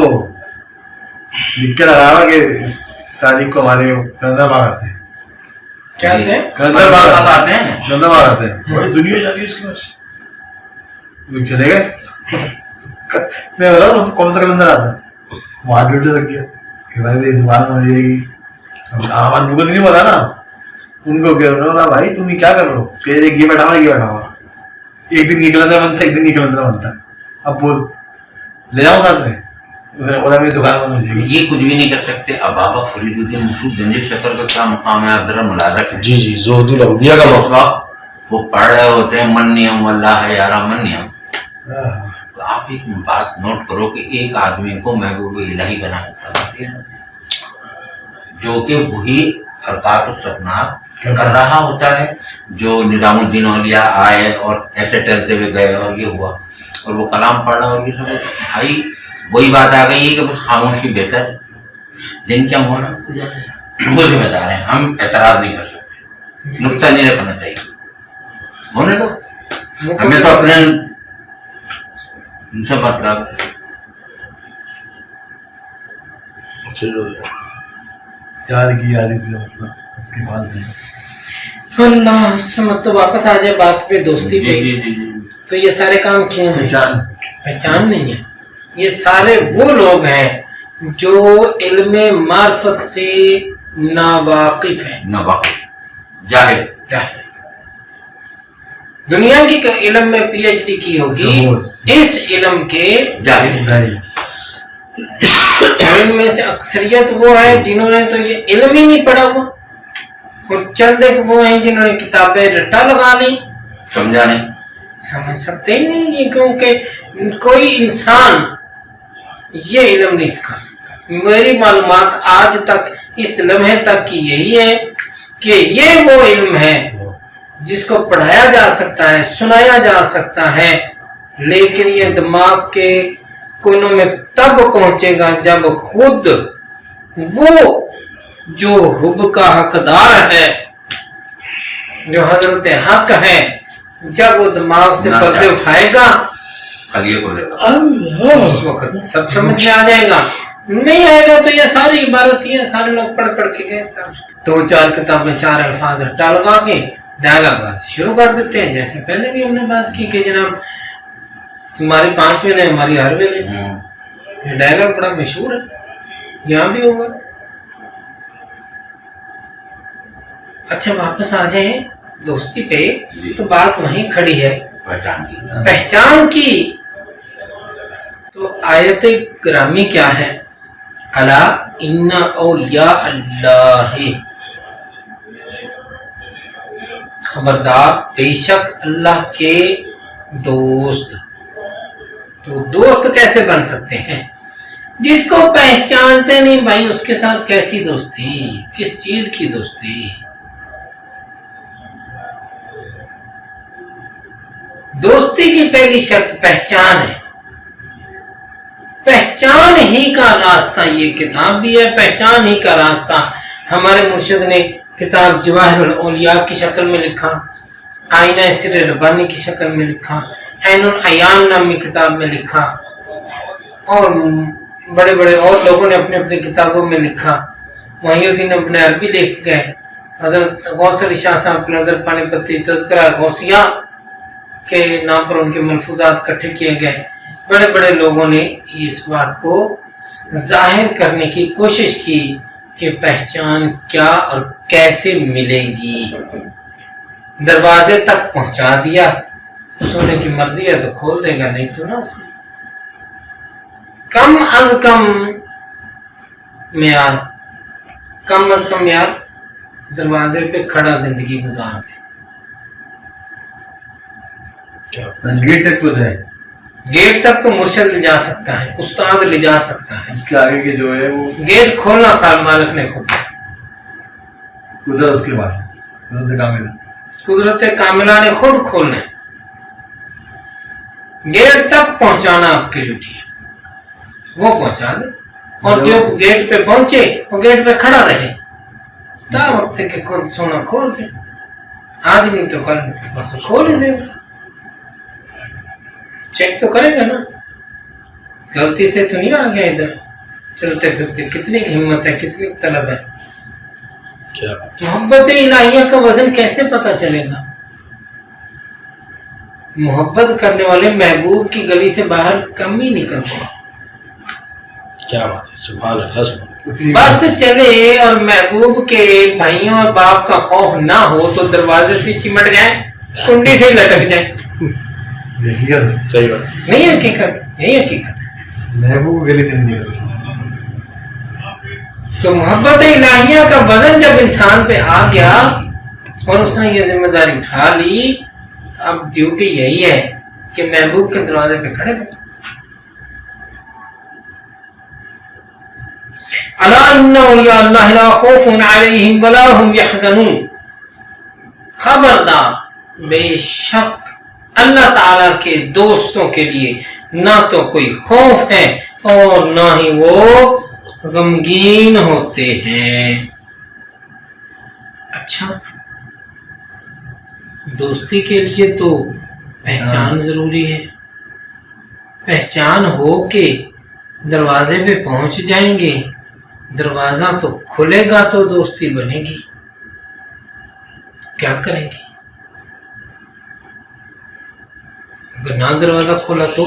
لکھ کے لگا رہا کہ اس تاریخ کو ہمارے کرندہ باغ آتے ہیں. کیا آتے ہیں؟ کرندہ باغ آتے ہیں. کرندہ باغ آتے ہیں. بڑی دنیا جا رہی ہے اس کے پاس. چلے گئے, میں بتا دوں کون سا کلندر آتا ہے. وہاں ڈیوٹی لگ گیا کہ بھائی میری دکان بن جائے گی. ہمارے کو تو نہیں پتا نا, ان کو کیا بھائی تم کیا کر رہے ہو؟ کہ یہ بیٹھا ہوا یہ بیٹھا ہوا, ایک دن نکلنا بنتا ہے, ایک دن نکلنا بنتا ہے. اب بول لے جاؤ ساتھ میں. اس نے بولا میری دکان بند ہو جائے گی. یہ کچھ بھی نہیں کر سکتے. اب بابا فرید الدین مسعود گنج شکر کا کیا مقام ہے, آپ ذرا ملاحظہ کریں. جی جی زہد الانبیاء کا وقت وہ پڑھ رہے ہوتے ہیں منیم اللہ ہے یارا منیم. تو آپ ایک بات نوٹ کرو کہ ایک آدمی کو محبوب الہی بنا کے کھڑا کر دیا, جو کہ وہی حرکات السکنات کر رہا ہوتا ہے, جو نظام الدین اولیاء آئے اور ایسے ٹہلتے ہوئے گئے اور یہ ہوا, اور وہ کلام پڑھ رہا اور یہ سب. بھائی وہی بات آ گئی ہے کہ بس خاموشی بہتر ہے. دن کیا ہو رہا ہو جاتا ہے, وہ ذمہ دار ہیں, ہم اعتراض نہیں کر سکتے, نقطہ نہیں رکھنا چاہیے, ہونے دو. ہمیں تو اپنے ان سے مطلب یار کی یاری سے مطلب اس کے بعد اللہ سمت تو واپس آ جائے بات پہ, دوستی پہ. تو یہ سارے کام کیوں ہیں؟ پہچان نہیں ہے. یہ سارے وہ لوگ ہیں جو علم معرفت سے ناواقف ہیں. ناواقف, جاہل. دنیا کی علم میں پی ایچ ڈی کی ہوگی, اس علم کے جاہل. علم میں سے اکثریت وہ ہے جنہوں نے تو یہ علم ہی نہیں پڑھا ہوا, اور چند ایک وہ ہیں جنہوں نے کتابیں رٹا لگا لی. سمجھا نہیں, سمجھ سکتے ہی نہیں یہ, کیونکہ کوئی انسان یہ علم نہیں سکھا سکتا. میری معلومات آج تک اس لمحے تک کی یہی ہے کہ یہ وہ علم ہے جس کو پڑھایا جا سکتا ہے, سنایا جا سکتا ہے, لیکن یہ دماغ کے کونوں میں تب پہنچے گا جب خود وہ جو حب کا حقدار ہے, جو حضرت حق ہے, جب وہ دماغ سے پردے اٹھائے گا خلیے بولے گا, اس وقت سب سمجھ میں آ جائے گا. نہیں آئے گا تو یہ ساری عبارت ہی ہے, سارے لوگ پڑھ پڑھ کے گئے, 2-4 کتابیں 4 الفاظ رٹا لگا کے ڈائلاگ بازی شروع کر دیتے ہیں. جیسے پہلے بھی ہم نے بات کی کہ جناب تمہاری 5 ویلے ہماری ہر ویلے, یہ ڈائلاگ بڑا مشہور ہے, یہاں بھی ہوگا. اچھا واپس آ جائیں دوستی پہ, تو بات وہیں کھڑی ہے پہچان کی. تو آیت گرامی کیا ہے؟ الا ان اولیاء اللہ, خبردار بے شک اللہ کے دوست. تو دوست کیسے بن سکتے ہیں؟ جس کو پہچانتے نہیں بھائی اس کے ساتھ کیسی دوستی، کس چیز کی دوستی؟ دوستی کی پہلی شرط پہچان ہے، پہچان ہی کا راستہ یہ کتاب بھی ہے، پہچان ہی کا راستہ ہمارے مرشد نے کتاب جواہر الاولیاء کی شکل میں لکھا، آئینہ سر ربانی کی شکل میں لکھا، عین العیان نامی کتاب میں لکھا، اور بڑے بڑے اور لوگوں نے اپنے اپنی کتابوں میں لکھا۔ محی الدین ابن عربی لکھ گئے، حضرت غوث علی شاہ صاحب قلندر پانی پتی تذکرہ غوثیہ کے نام پر ان کے ملفوظات اکٹھے کیے گئے۔ بڑے بڑے لوگوں نے اس بات کو ظاہر کرنے کی کوشش کی کہ پہچان کیا اور کیسے ملے گی، دروازے تک پہنچا دیا، سونے کی مرضی ہے تو کھول دے گا، نہیں تو نہ صحیح۔ کم از کم معیار، کم از کم معیار دروازے پہ کھڑا زندگی گزار دے، گیٹ تک تو جائے، گیٹ تک تو مرشد لے جا سکتا ہے، استاد لے جا سکتا ہے، اس کے آگے کے جو ہے وہ گیٹ کھولنا خال مالک نے کھولا، قدرت اس کے بعد قدرت کاملہ، قدرت کاملہ نے خود کھولنا ہے، گیٹ تک پہنچانا آپ کی ڈیوٹی ہے، وہ پہنچا دے، اور جو گیٹ پہ پہنچے وہ گیٹ پہ کھڑا رہے تا وقت کہ خود سونا کھول دے، آج نہیں تو کل بس کھول ہی دے گا، چیک تو کرے گا نا، غلطی سے تو نہیں آ گیا ادھر چلتے پھرتے، کتنی ہمت ہے، کتنی طلب ہے۔ کیا بات، محبت الہیہ کا وزن کیسے پتا چلے گا؟ محبت کرنے والے محبوب کی گلی سے باہر کم ہی نکلتے، کیا بات ہے، سبحان اللہ سبحان اللہ۔ اسی بس چلے اور محبوب کے بھائیوں اور باپ کا خوف نہ ہو تو دروازے سے چمٹ جائیں، کنڈی سے ہی لٹک جائیں، دیکھیے صحیح بات، نہیں حقیقت، یہی حقیقت ہے۔ محبوب گلی سے نہیں نکل، تو محبت الہیہ کا وزن جب انسان پہ آ گیا اور اس نے یہ ذمہ داری اٹھا لی، اب ڈیوٹی یہی ہے کہ محبوب کے دروازے پہ کھڑے رہے۔ الا ان اولیاء اللہ لا خوف علیہم ولا هم يحزنون، خبردار، بے شک اللہ تعالی کے دوستوں کے لیے نہ تو کوئی خوف ہے اور نہ ہی وہ غمگین ہوتے ہیں۔ اچھا، دوستی کے لیے تو پہچان ضروری ہے، پہچان ہو کے دروازے پہ پہنچ جائیں گے، دروازہ تو کھلے گا تو دوستی بنے گی، کیا کریں گے؟ اگر نہ دروازہ کھولا تو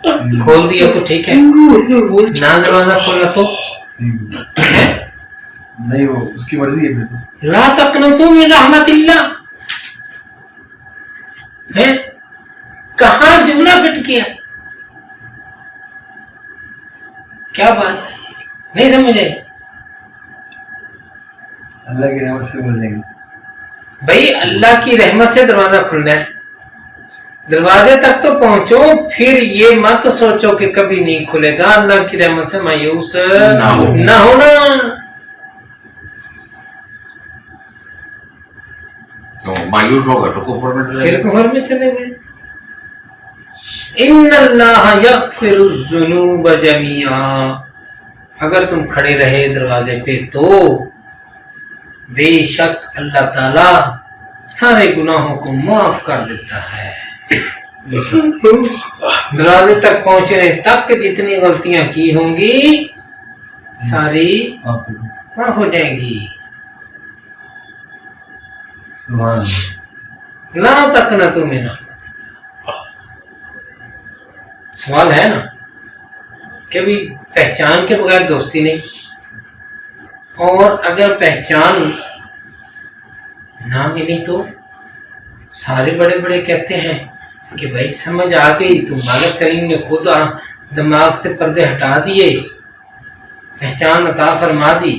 کھول دیا تو ٹھیک ہے، نہ دروازہ کھولا تو نہیں، وہ اس کی مرضی ہے بالکل۔ لا تقنطوا من رحمت اللہ ہے، کہاں جملہ فٹ کیا، کیا بات ہے، نہیں سمجھے؟ اللہ کی رحمت سے بول جائیں گے، بھائی اللہ کی رحمت سے دروازہ کھلنا ہے، دروازے تک تو پہنچو، پھر یہ مت سوچو کہ کبھی نہیں کھلے گا، اللہ کی رحمت سے مایوس نہ ہونا۔ تو مایوس ہوگا تو کفر میں چلے پھر گا۔ کفر میں چلے گئے۔ ان اللہ یغفر الذنوب جميعا، اگر تم کھڑے رہے دروازے پہ تو بے شک اللہ تعالی سارے گناہوں کو معاف کر دیتا ہے۔ دروازے تک پہنچنے تک جتنی غلطیاں کی ہوں گی ساری آپ کو معاف ہو جائیں گی۔ سبحان اللہ۔ لا تقنطوا من رحمت اللہ، سوال ہے نا کہ بھی پہچان کے بغیر دوستی نہیں، اور اگر پہچان نہ ملی تو سارے بڑے بڑے کہتے ہیں کہ بھائی سمجھ آ گئی، تو مالک کریم نے خود دماغ سے پردے ہٹا دیے، پہچان عطا فرما دی،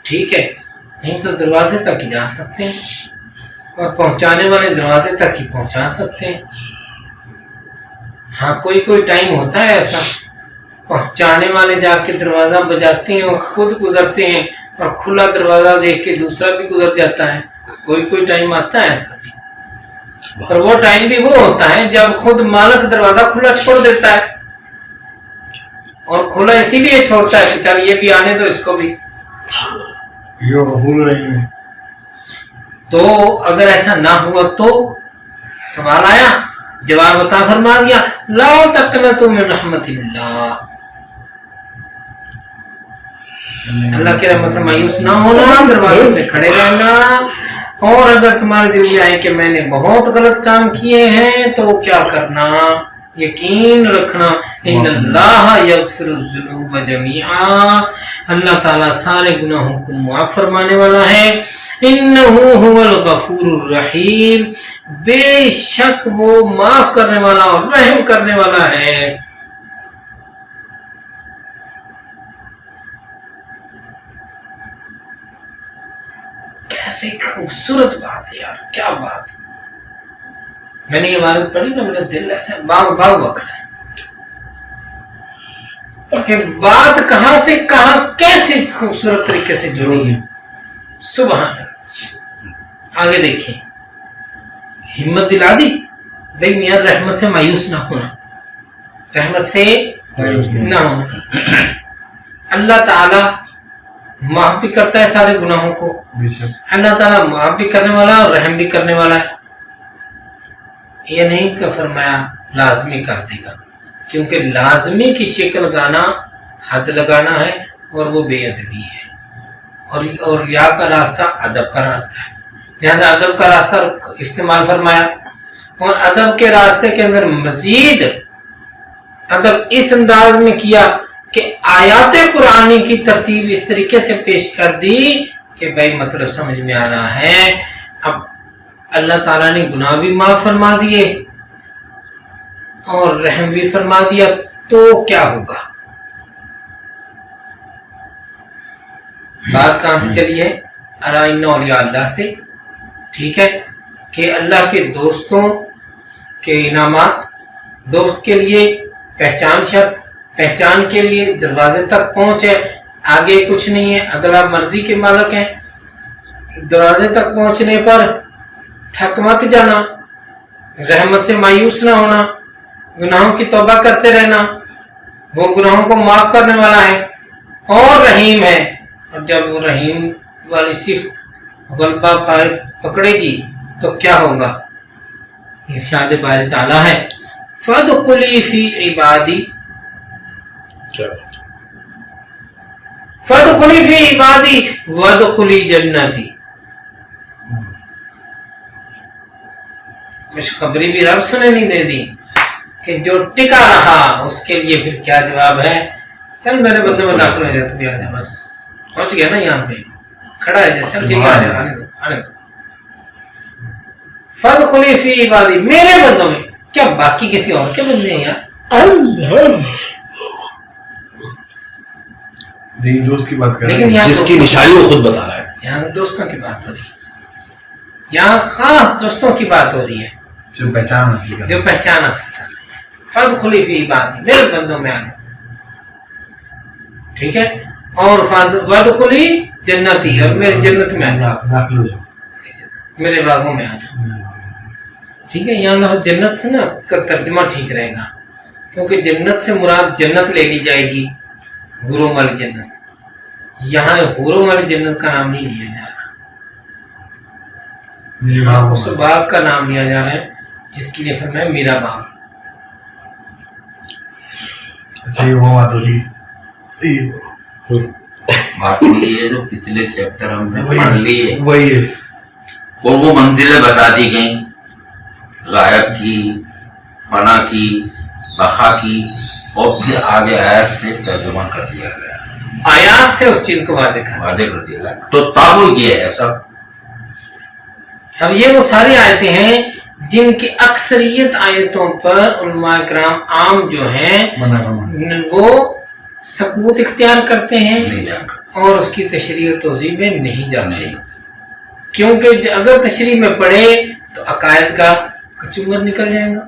ٹھیک ہے، نہیں تو دروازے تک ہی جا سکتے ہیں، اور پہنچانے والے دروازے تک ہی پہنچا سکتے ہیں۔ ہاں کوئی ٹائم ہوتا ہے ایسا پہنچانے والے جا کے دروازہ بجاتے ہیں اور خود گزرتے ہیں، اور کھلا دروازہ دیکھ کے دوسرا بھی گزر جاتا ہے. کوئی ٹائم آتا ہے ایسا بھی، اور وہ ٹائم بھی وہ ہوتا ہے جب خود مالک دروازہ کھلا چھوڑ دیتا ہے، اور کھلا اسی لیے چھوڑتا ہے کہ چل یہ بھی آنے دو اس کو بھی. یہ غفور رحیم ہے. تو اگر ایسا نہ ہوا تو سوال آیا، جواب عطا فرما دیا، لا تقنطوا من رحمت اللہ، اللہ کی رحمت سے مایوس نہ ہونا، دروازے پہ کھڑے رہنا. اور اگر تمہارے دل میں آئے کہ میں نے بہت غلط کام کیے ہیں تو کیا کرنا، یقین رکھنا، ان اللہ یغفر الذنوب جميعا، اللہ تعالیٰ سارے گناہوں کو معاف فرمانے والا ہے. انہ هو الغفور الرحیم، بے شک وہ معاف کرنے والا اور رحم کرنے والا ہے. کیسے خوبصورت بات ہے یار، کیا بات. میں نے یہ عبارت پڑھی نا، میرا دل ایسا باغ بکھرا ہے کہ بات کہاں سے کہاں کیسے خوبصورت طریقے سے جڑی ہے. سبحان اللہ. آگے دیکھیں، ہمت دلا دی بھائی میاں رحمت سے مایوس نہ ہونا، رحمت سے نہ ہونا. اللہ تعالی معاف بھی کرتا ہے سارے گناہوں کو، اللہ تعالیٰ معاف بھی کرنے والا اور رحم بھی کرنے والا ہے. یہ نہیں کہ فرمایا لازمی کر دے گا، کیونکہ لازمی کی شکل گانا حد لگانا ہے، اور وہ بے ادبی ہے، اور یا کا راستہ ادب کا راستہ ہے. لہذا ادب کا راستہ استعمال فرمایا، اور ادب کے راستے کے اندر مزید ادب اس انداز میں کیا کہ آیات قرآنی کی ترتیب اس طریقے سے پیش کر دی کہ بھائی مطلب سمجھ میں آ رہا ہے. اب اللہ تعالیٰ نے گناہ بھی معاف فرما دیے اور رحم بھی فرما دیا، تو کیا ہوگا؟ بات کہاں سے چلی ہے؟ الا ان اولیاء اللہ سے. ٹھیک ہے کہ اللہ کے دوستوں کے انعامات، دوست کے لیے پہچان شرط، پہچان کے لیے دروازے تک پہنچ ہے، آگے کچھ نہیں ہے، اگلا مرضی کے مالک ہیں. دروازے تک پہنچنے پر تھک مت جانا، رحمت سے مایوس نہ ہونا، گناہوں کی توبہ کرتے رہنا، وہ گناہوں کو معاف کرنے والا ہے اور رحیم ہے. اور جب وہ رحیم والی صفت غلبہ پکڑے گی تو کیا ہوگا؟ ارشاد باری تعالیٰ ہے، فَادْخُلِي فِي عِبَادِي، فَادْخُلِي فِي عِبَادِي وَادْخُلِي جَنَّتِي. خوشخبری بھی رب سے نے نہیں دے دی کہ جو ٹکا رہا اس کے لیے پھر کیا جواب ہے؟ چل میرے بندے میں داخل ہو جائے، تو بھی آ جائے، بس پہنچ گیا نا یہاں پہ، کھڑا ہے جائے، چل ٹھیک ہے، آ جائے، آنے دو آنے دو. فَادْخُلِي فِي عِبَادِي، میرے بندوں میں. کیا باقی کسی اور کے بندے ہیں یار؟ دوست کی بات کر لیکن یہاں جس کی نشانی وہ خود بتا رہا ہے. یہاں دوستوں کی بات ہو رہی ہے، یہاں خاص دوستوں کی بات ہو رہی ہے جو پہچان حاصل جو پہچان حاصل کر رہی ہے. فَادْخُلِي فِي عِبَادِي، میرے بندوں میں آ جاؤ. ٹھیک ہے، اور وَادْخُلِي جنتی، اور میری جنت میں آ جاؤ، داخل ہو جاؤ، میرے باغوں میں آ جاؤ. ٹھیک ہے، یہاں لفظ جنت سے نا کا ترجمہ ٹھیک رہے گا، کیونکہ جنت سے مراد جنت لے لی جائے گی، حوروں والی جنت. یہاں حوروں والی جنت کا نام نہیں لیا جا رہا، یہاں اس باغ کا نام لیا جا رہا ہے جس کے لیے فرمایا میرا باغ. اچھا یہ وہ بات ہوگی، بات یہ ہے جو پچھلے چیپٹر ہم نے پڑھ لی ہے، وہی ہے. اور وہ منزلیں بتا دی گئیں، غائب کی، فنا کی، بقا کی، اور پھر آگے آیات سے ترجمہ کر دیا گیا، آیات سے اس چیز کو واضح کر دیا گیا. تو تب یہ ہے سب. اب یہ وہ ساری آیتیں ہیں جن کی اکثریت آیتوں پر علماء کرام عام جو ہیں وہ سکوت اختیار کرتے ہیں اور اس کی تشریح و توضیح میں نہیں جاتے، کیونکہ اگر تشریح میں پڑھے تو عقائد کا کچمبر نکل جائے گا.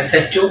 SHO,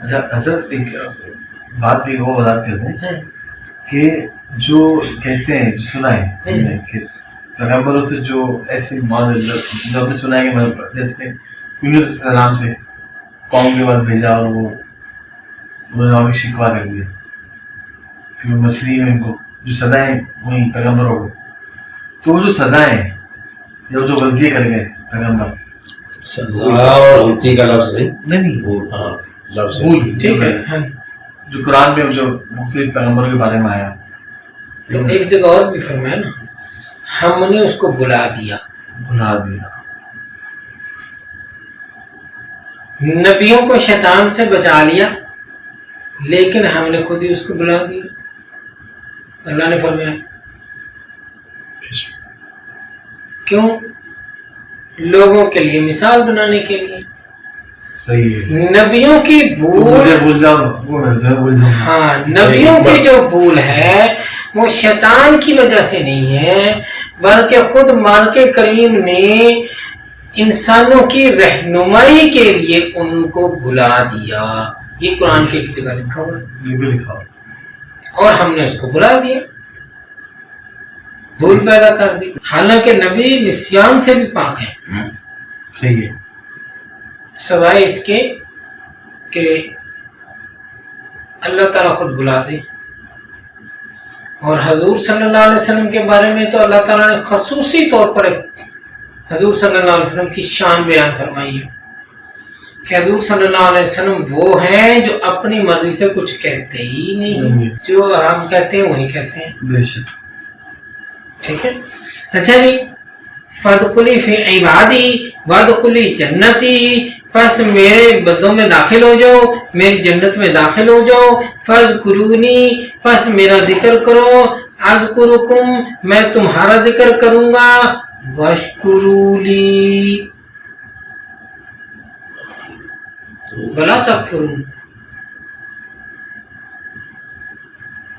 اچھا حضرت ایک بات بھی وہ وضاحت کرتے ہیں کہ جو کہتے ہیں جو سنا ہے ہم نے کہ پیغمبروں سے جو ایسے جو ہم نے سنا ہے کہ جیسے یونس علیہ السلام سے قوم کے بعد بھیجا اور وہ انہوں نے شکوا کر دیا، پھر مچھلی میں ان کو جو سزائیں ہوئی پیغمبروں کو، تو وہ جو سزائیں یا جو غلطیاں کر گئے پیغمبر، سزا اور غلطی کا لفظ نہیں ہاں لفظ بھول، ٹھیک ہے. جو قرآن میں جو مختلف پیغمبروں کے بارے میں آیا. تو ایک جگہ اور بھی فرمایا نا، ہم نے اس کو بلا دیا. نبیوں کو شیطان سے بچا لیا لیکن ہم نے خود ہی اس کو بلا دیا. اللہ نے فرمایا کیوں؟ لوگوں کے لیے مثال بنانے کے لیے. صحیح ہے. نبیوں کی بھول، ہاں نبیوں کی جو بھول ہے وہ شیطان کی وجہ سے نہیں ہے، بلکہ خود مالک کریم نے انسانوں کی رہنمائی کے لیے ان کو بلا دیا. یہ قرآن کی ایک جگہ لکھا ہوا ہے، اور ہم نے اس کو بلا دیا، بھول پیدا کر دی. حالانکہ نبی نسیان سے بھی پاک ہے. صحیح ہے. سوائے اس کے کہ اللہ تعالیٰ خود بلا دے. اور حضور صلی اللہ علیہ وسلم کے بارے میں تو اللہ تعالیٰ نے خصوصی طور پر حضور صلی اللہ علیہ وسلم کی شان بیان فرمائی ہے کہ حضور صلی اللہ علیہ وسلم وہ ہیں جو اپنی مرضی سے کچھ کہتے ہی نہیں، جو ہم کہتے ہیں وہی کہتے ہیں. بے شک. ٹھیک ہے. اچھا جی، فَادْخُلِي فِي عِبَادِي وَادْخُلِي جَنَّتِي، پس میرے بندوں میں داخل ہو جاؤ، میری جنت میں داخل ہو جاؤ. فَاذْكُرُونِي، پس میرا ذکر کرو. اذکرکم، میں تمہارا ذکر کروں گا. وَاشْكُرُوا لِي وَلَا تَكْفُرُونَ.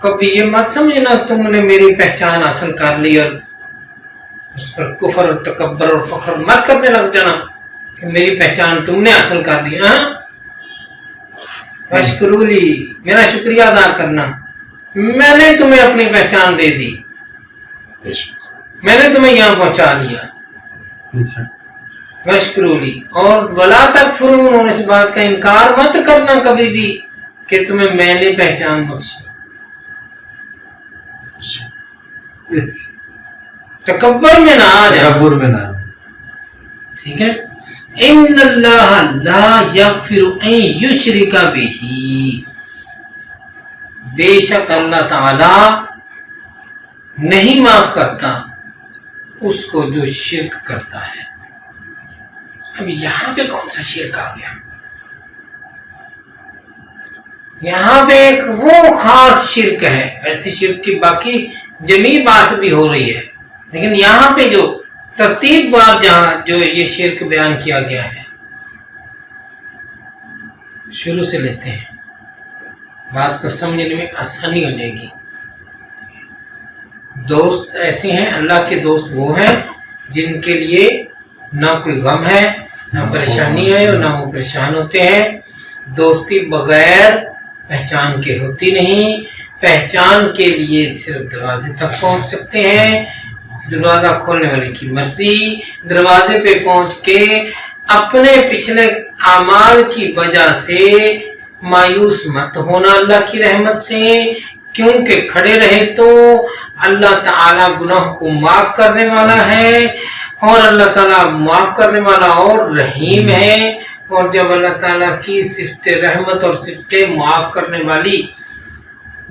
کبھی یہ مت سمجھنا تم نے میری پہچان حاصل کر لی اور اس پر کفر اور تکبر اور فخر مت کرنے لگ جانا کہ میری پہچان تم نے حاصل کر لی. ہاں، واشکروا لی، میرا شکریہ ادا کرنا. میں نے تمہیں اپنی پہچان دے دی، میں نے تمہیں یہاں پہنچا لیا. واشکروا لی، اور ولا تکفرون، اور اس بات کا انکار مت کرنا کبھی بھی کہ تمہیں میں نے پہچان بخشی. تکبر میں نہ آ جائے. ٹھیک ہے. ان اللہ لا یغفر ان یشرک بہ، بے شک اللہ تعالی نہیں معاف کرتا اس کو جو شرک کرتا ہے. اب یہاں پہ کون سا شرک آ گیا؟ یہاں پہ ایک وہ خاص شرک ہے. ایسے شرک کی باقی جمیع بات بھی ہو رہی ہے، لیکن یہاں پہ جو ترتیب وار جہاں جو یہ شرک بیان کیا گیا ہے، شروع سے لیتے ہیں، بات کو سمجھنے میں آسانی ہو جائے گی. دوست ایسے ہیں، اللہ کے دوست وہ ہیں جن کے لیے نہ کوئی غم ہے، نہ پریشانی ہے، اور نہ وہ پریشان ہوتے ہیں. دوستی بغیر پہچان کے ہوتی نہیں. پہچان کے لیے صرف دروازے تک پہنچ سکتے ہیں، دروازہ کھولنے والے کی مرضی. دروازے پہ پہنچ کے اپنے پچھلے اعمال کی وجہ سے مایوس مت ہونا اللہ کی رحمت سے، کیونکہ کھڑے رہے تو اللہ تعالیٰ گناہ کو معاف کرنے والا ہے، اور اللہ تعالیٰ معاف کرنے والا اور رحیم ہے. اور جب اللہ تعالیٰ کی صفت رحمت اور صفت معاف کرنے والی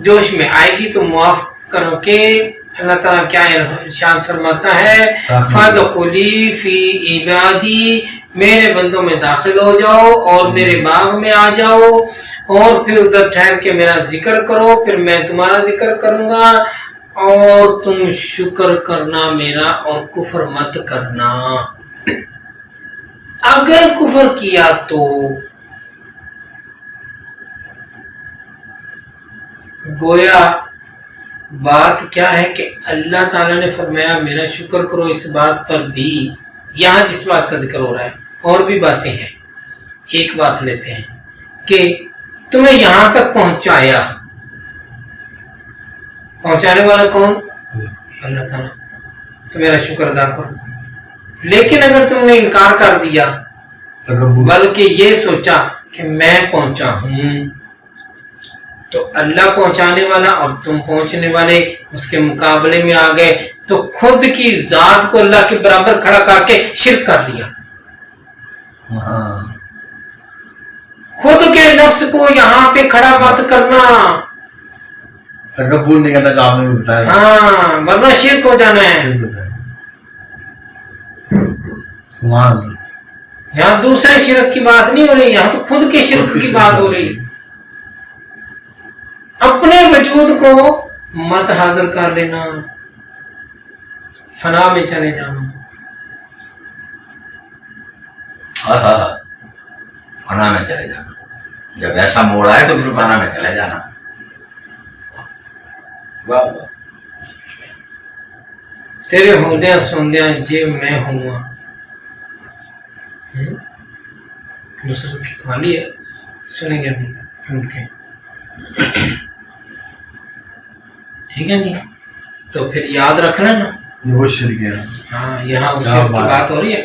جوش میں آئے گی تو معاف کرو کے اللہ تعالیٰ کیا ارشاد فرماتا ہے، فَادْخُلِي فِي عِبَادِي، میرے بندوں میں داخل ہو جاؤ اور میرے باغ میں آ جاؤ، اور پھر ادھر ٹھہر کے میرا ذکر کرو، پھر میں تمہارا ذکر کروں گا، اور تم شکر کرنا میرا اور کفر مت کرنا. اگر کفر کیا تو گویا بات کیا ہے کہ اللہ تعالیٰ نے فرمایا میرا شکر کرو. اس بات پر بھی یہاں جس بات کا ذکر ہو رہا ہے اور بھی باتیں ہیں. ایک بات لیتے ہیں کہ تمہیں یہاں تک پہنچایا. پہنچانے والا کون؟ اللہ تعالیٰ. تو میرا شکر ادا کرو. لیکن اگر تم نے انکار کر دیا بلکہ یہ سوچا کہ میں پہنچا ہوں، تو اللہ پہنچانے والا اور تم پہنچنے والے اس کے مقابلے میں آ گئے، تو خود کی ذات کو اللہ کے برابر کھڑا کر کے شرک کر لیا. خود کے نفس کو یہاں پہ کھڑا مت کرنا. تکبر نہیں کرنا جو آپ نے بتایا. ہاں، ورنہ شرک ہو جانا ہے. سبحان اللہ. یہاں دوسرے شرک کی بات نہیں ہو رہی، یہاں تو خود کے شرک کی بات ہو رہی. اپنے وجود کو مت حاضر کر لینا، فنا میں چلے جانا. فنا میں چلے جانا. جب ایسا موڑ آئے تو پھر فنا میں چلے جانا. واہ واہ. تیرے ہوندیاں سوندیاں جے میں ہوں. نصرت کی کہانی ہے، سنیں گے ابھی ڈھونڈ کے. ٹھیک ہے جی. تو پھر یاد رکھنا نا، یہ وہ شرک ہے. ہاں یہاں اس شرک کی بات ہو رہی ہے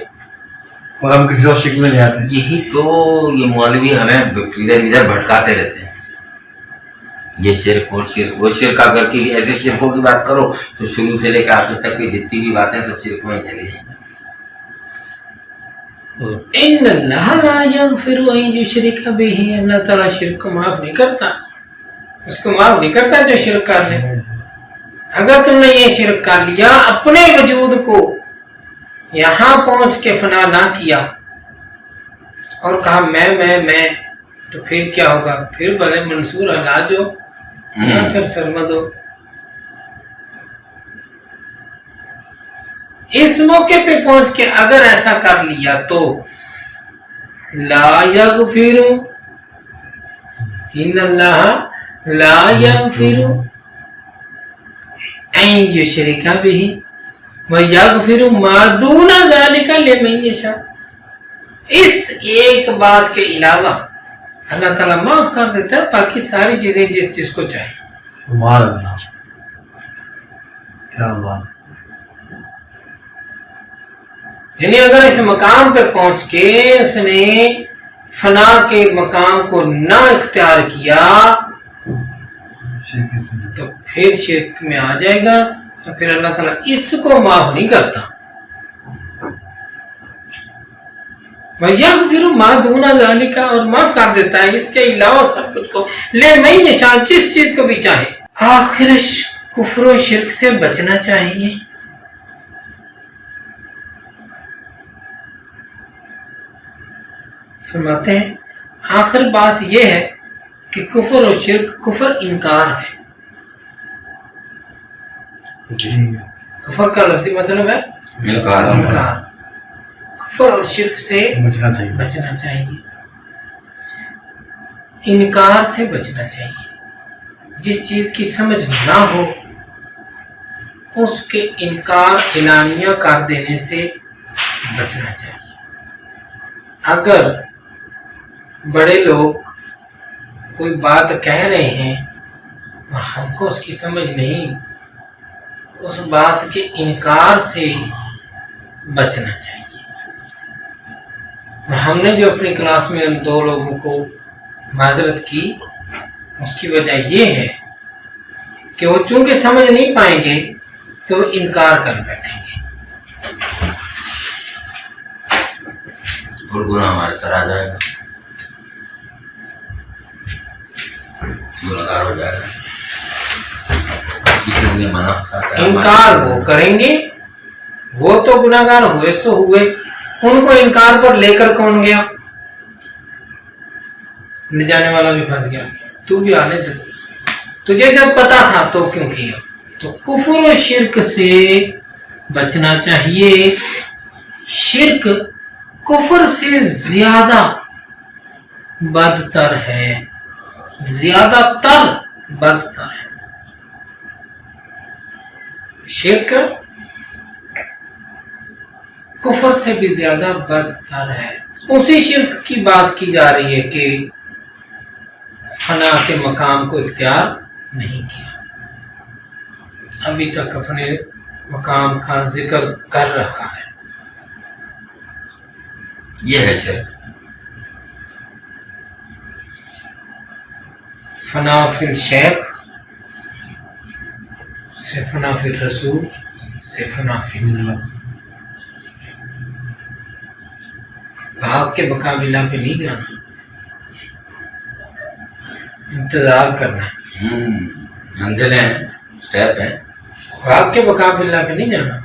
اور ہم کسی اور شرک میں نہیں آتے. یہی تو یہ مولوی ہمیں ادھر ادھر بھٹکاتے رہتے ہیں. یہ شرک اور شرک، وہ شرک اگر کی ایسے شرکوں کی بات کرو تو شروع سے لے کے آخر تک کی جتنی بھی باتیں سب شرک میں ہی چلی جائیں. ان اللہ لا یغفر ان یشرک بہ. اللہ تعالیٰ شرک کو معاف نہیں کرتا، اس کو معاف نہیں کرتا جو شرک کر لے. اگر تم نے یہ شرک کر لیا، اپنے وجود کو یہاں پہنچ کے فنا نہ کیا اور کہا میں، تو پھر کیا ہوگا؟ پھر بھلے منصور علاج ہو یا پھر سرمد ہو. اس موقع پہ پہنچ کے اگر ایسا کر لیا تو لا یغفر، ان اللہ لا یغفر ان یشرک بہ ویغفر ما دون ذلک لمن یشاء. اس ایک بات کے علاوہ اللہ تعالیٰ معاف کر دیتا ہے باقی ساری چیزیں جس کو چاہے. سبحان اللہ. کیا بات. یعنی اگر اس مقام پہ پہنچ کے اس نے فنا کے مقام کو نہ اختیار کیا تو پھر شرک میں آ جائے گا، تو پھر اللہ تعالیٰ اس کو معاف نہیں کرتا. وَيَغْفِرُ مَا دُونَ ذَلِكَ، اور معاف کر دیتا ہے اس کے علاوہ سب کچھ کو، لِمَن یشاء، جس چیز کو بھی چاہے. آخر کفر و شرک سے بچنا چاہیے. فرماتے ہیں آخر بات یہ ہے کہ کفر و شرک، کفر انکار ہے. کفر کا لفظی مطلب ہے انکار. کفر اور شرک سے بچنا چاہیے، انکار سے بچنا چاہیے. جس چیز کی سمجھ نہ ہو اس کے انکار اعلانیہ کر دینے سے بچنا چاہیے. اگر بڑے لوگ کوئی بات کہہ رہے ہیں اور ہم کو اس کی سمجھ نہیں، اس بات کے انکار سے بچنا چاہیے. اور ہم نے جو اپنی کلاس میں ان دو لوگوں کو معذرت کی، اس کی وجہ یہ ہے کہ وہ چونکہ سمجھ نہیں پائیں گے تو وہ انکار کر بیٹھیں گے اور گناہ ہمارے سر آ جائے گا، گناہگار ہو جائے گا. اس لیے منع تھا کہ انکار وہ کریں گے، وہ تو گناہگار ہوئے سو ہوئے، ان کو انکار پر لے کر کون گیا؟ لے جانے والا بھی پھنس گیا. تو بھی آنے دے، تجھے جب پتا تھا تو کیوں کیا؟ تو کفر و شرک سے بچنا چاہیے. شرک کفر سے زیادہ بدتر ہے، زیادہ تر بدتر ہے. شرک کفر سے بھی زیادہ بدتر ہے. اسی شرک کی بات کی جا رہی ہے کہ فنا کے مقام کو اختیار نہیں کیا، ابھی تک اپنے مقام کا ذکر کر رہا ہے. یہ ہے شرک. فنا فی الشیخ سے فنا فی الرسول سے فنا فی اللہ. بھاگ کے مقابلہ پہ نہیں جانا، انتظار کرنا ہے. منزلیں ہیں، اسٹیپ ہیں. بھاگ کے مقابلہ پہ نہیں جانا،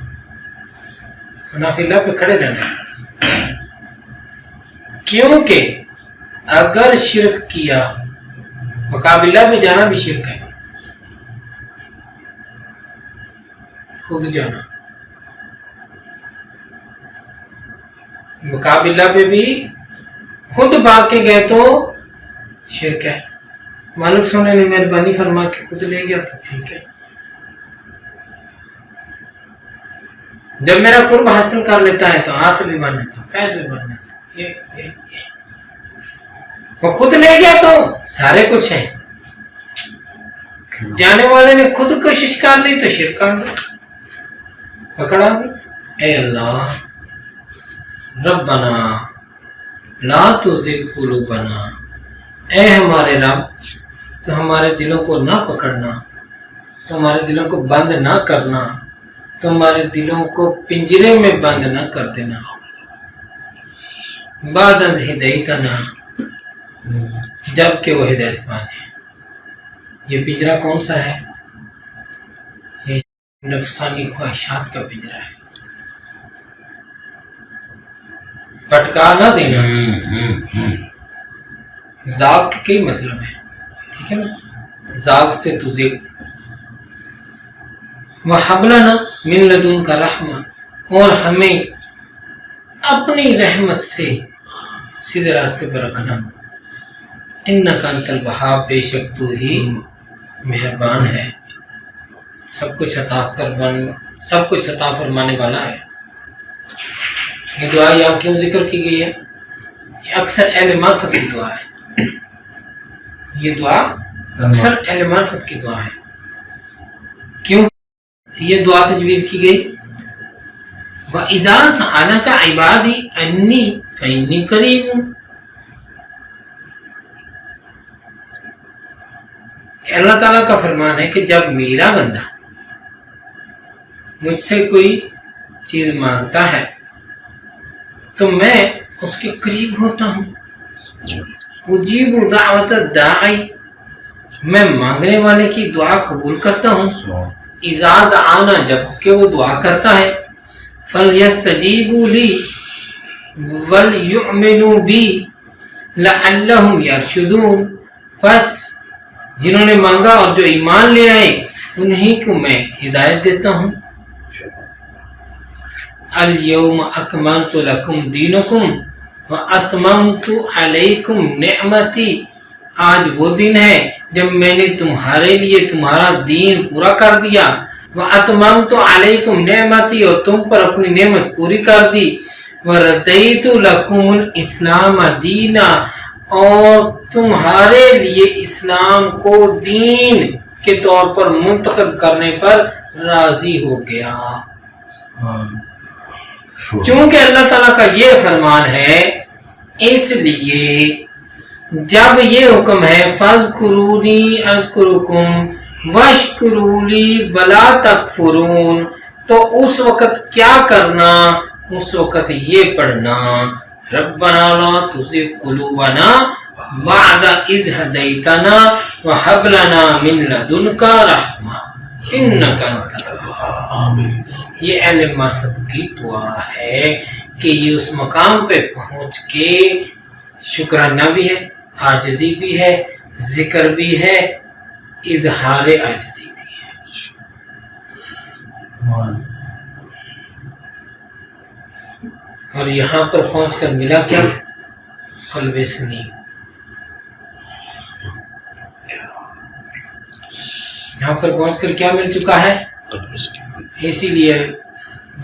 فنا فی اللہ پہ کھڑے رہنا ہے. کیونکہ اگر شرک کیا، مقابلہ پہ جانا بھی شرک ہے، خود جانا. مقابلہ پہ بھی خود بھاگ کے گئے تو شرک ہے. مالک سونے نے مہربانی فرما کے خود لے گیا تو ٹھیک ہے. جب میرا قرب حاصل کر لیتا ہے تو ہاتھ بھی بن لیتا، پیر بھی بن لیتا. وہ خود لے گیا تو سارے کچھ ہے. جانے والے نے خود کوشش کر لی تو شرک آ گیا، پکڑا گیا. اے اللہ ربنا لا تزغ قلوبنا، اے ہمارے رب تو ہمارے دلوں کو نہ پکڑنا، تو ہمارے دلوں کو بند نہ کرنا، تو ہمارے دلوں کو پنجرے میں بند نہ کر دینا. بعد از ہدایتنا، جب کہ وہ ہدایت پا جائے. یہ پنجرا کون سا ہے؟ یہ نفسانی خواہشات کا پنجرا ہے. پٹکا نہ دینا. ذاق کی مطلب ہے، ٹھیک ہے نا، ذاق سے تزغ. وَهَبْ لَنَا مِن لَدُنْكَ رَحْمَةً، اور ہمیں اپنی رحمت سے سیدھے راستے پر رکھنا. اِنَّكَ أَنْتَ الْوَهَّابُ، بے شک تو ہی مہربان ہے، سب کچھ عطا فرمانے والا ہے. یہ دعا یہاں کیوں ذکر کی گئی ہے؟ یہ اکثر اہل معرفت کی دعا ہے. یہ دعا اکثر اہل معرفت کی دعا ہے. کیوں یہ دعا تجویز کی گئی؟ وَإِذَا سَأَلَكَ عِبَادِي عَنِّي فَإِنِّي قَرِيبٌ، کہ اللہ تعالیٰ کا فرمان ہے کہ جب میرا بندہ مجھ سے کوئی چیز مانگتا ہے تو میں اس کے قریب ہوتا ہوں. اجیب دعوت الداعی، میں مانگنے والے کی دعا قبول کرتا ہوں. اذا دعانا، جب کہ وہ دعا کرتا ہے. فلیستجیبوا لی ولیؤمنوا بی لعلہم یرشدون، پس جنہوں نے مانگا اور جو ایمان لے آئے انہی کو میں ہدایت دیتا ہوں. الیوم اکملت لکم دینکم واتممت علیکم نعمتی، آج وہ دن ہے جب میں نے تمہارے لیے تمہارا دین پورا کر دیا. واتممت علیکم نعمتی، اور تم پر اپنی نعمت پوری کر دی. وردیت لکم الاسلام دینا، اور تمہارے لیے اسلام کو دین کے طور پر منتخب کرنے پر راضی ہو گیا. چونکہ اللہ تعالیٰ کا یہ فرمان ہے، اس لیے جب یہ حکم ہے فَاذْكُرُونِي أَذْكُرُكُمْ وَاشْكُرُوا لِي وَلَا تَكْفُرُونَ، تو اس وقت کیا کرنا؟ اس وقت یہ پڑھنا ربنا لا تزغ قلوبنا بعد اذ ہدیتنا وہب لنا من لدنک رحمہ انک انت الوہاب. یہ اہل معرفت کی دعا ہے کہ یہ اس مقام پہ پہنچ کے شکرانہ بھی ہے، عاجزی بھی ہے، ذکر بھی ہے، اظہار عاجزی بھی ہے. اور یہاں پر پہنچ کر ملا کیا؟ قلب سلیم. یہاں پر پہنچ کر کیا مل چکا ہے؟ اسی لیے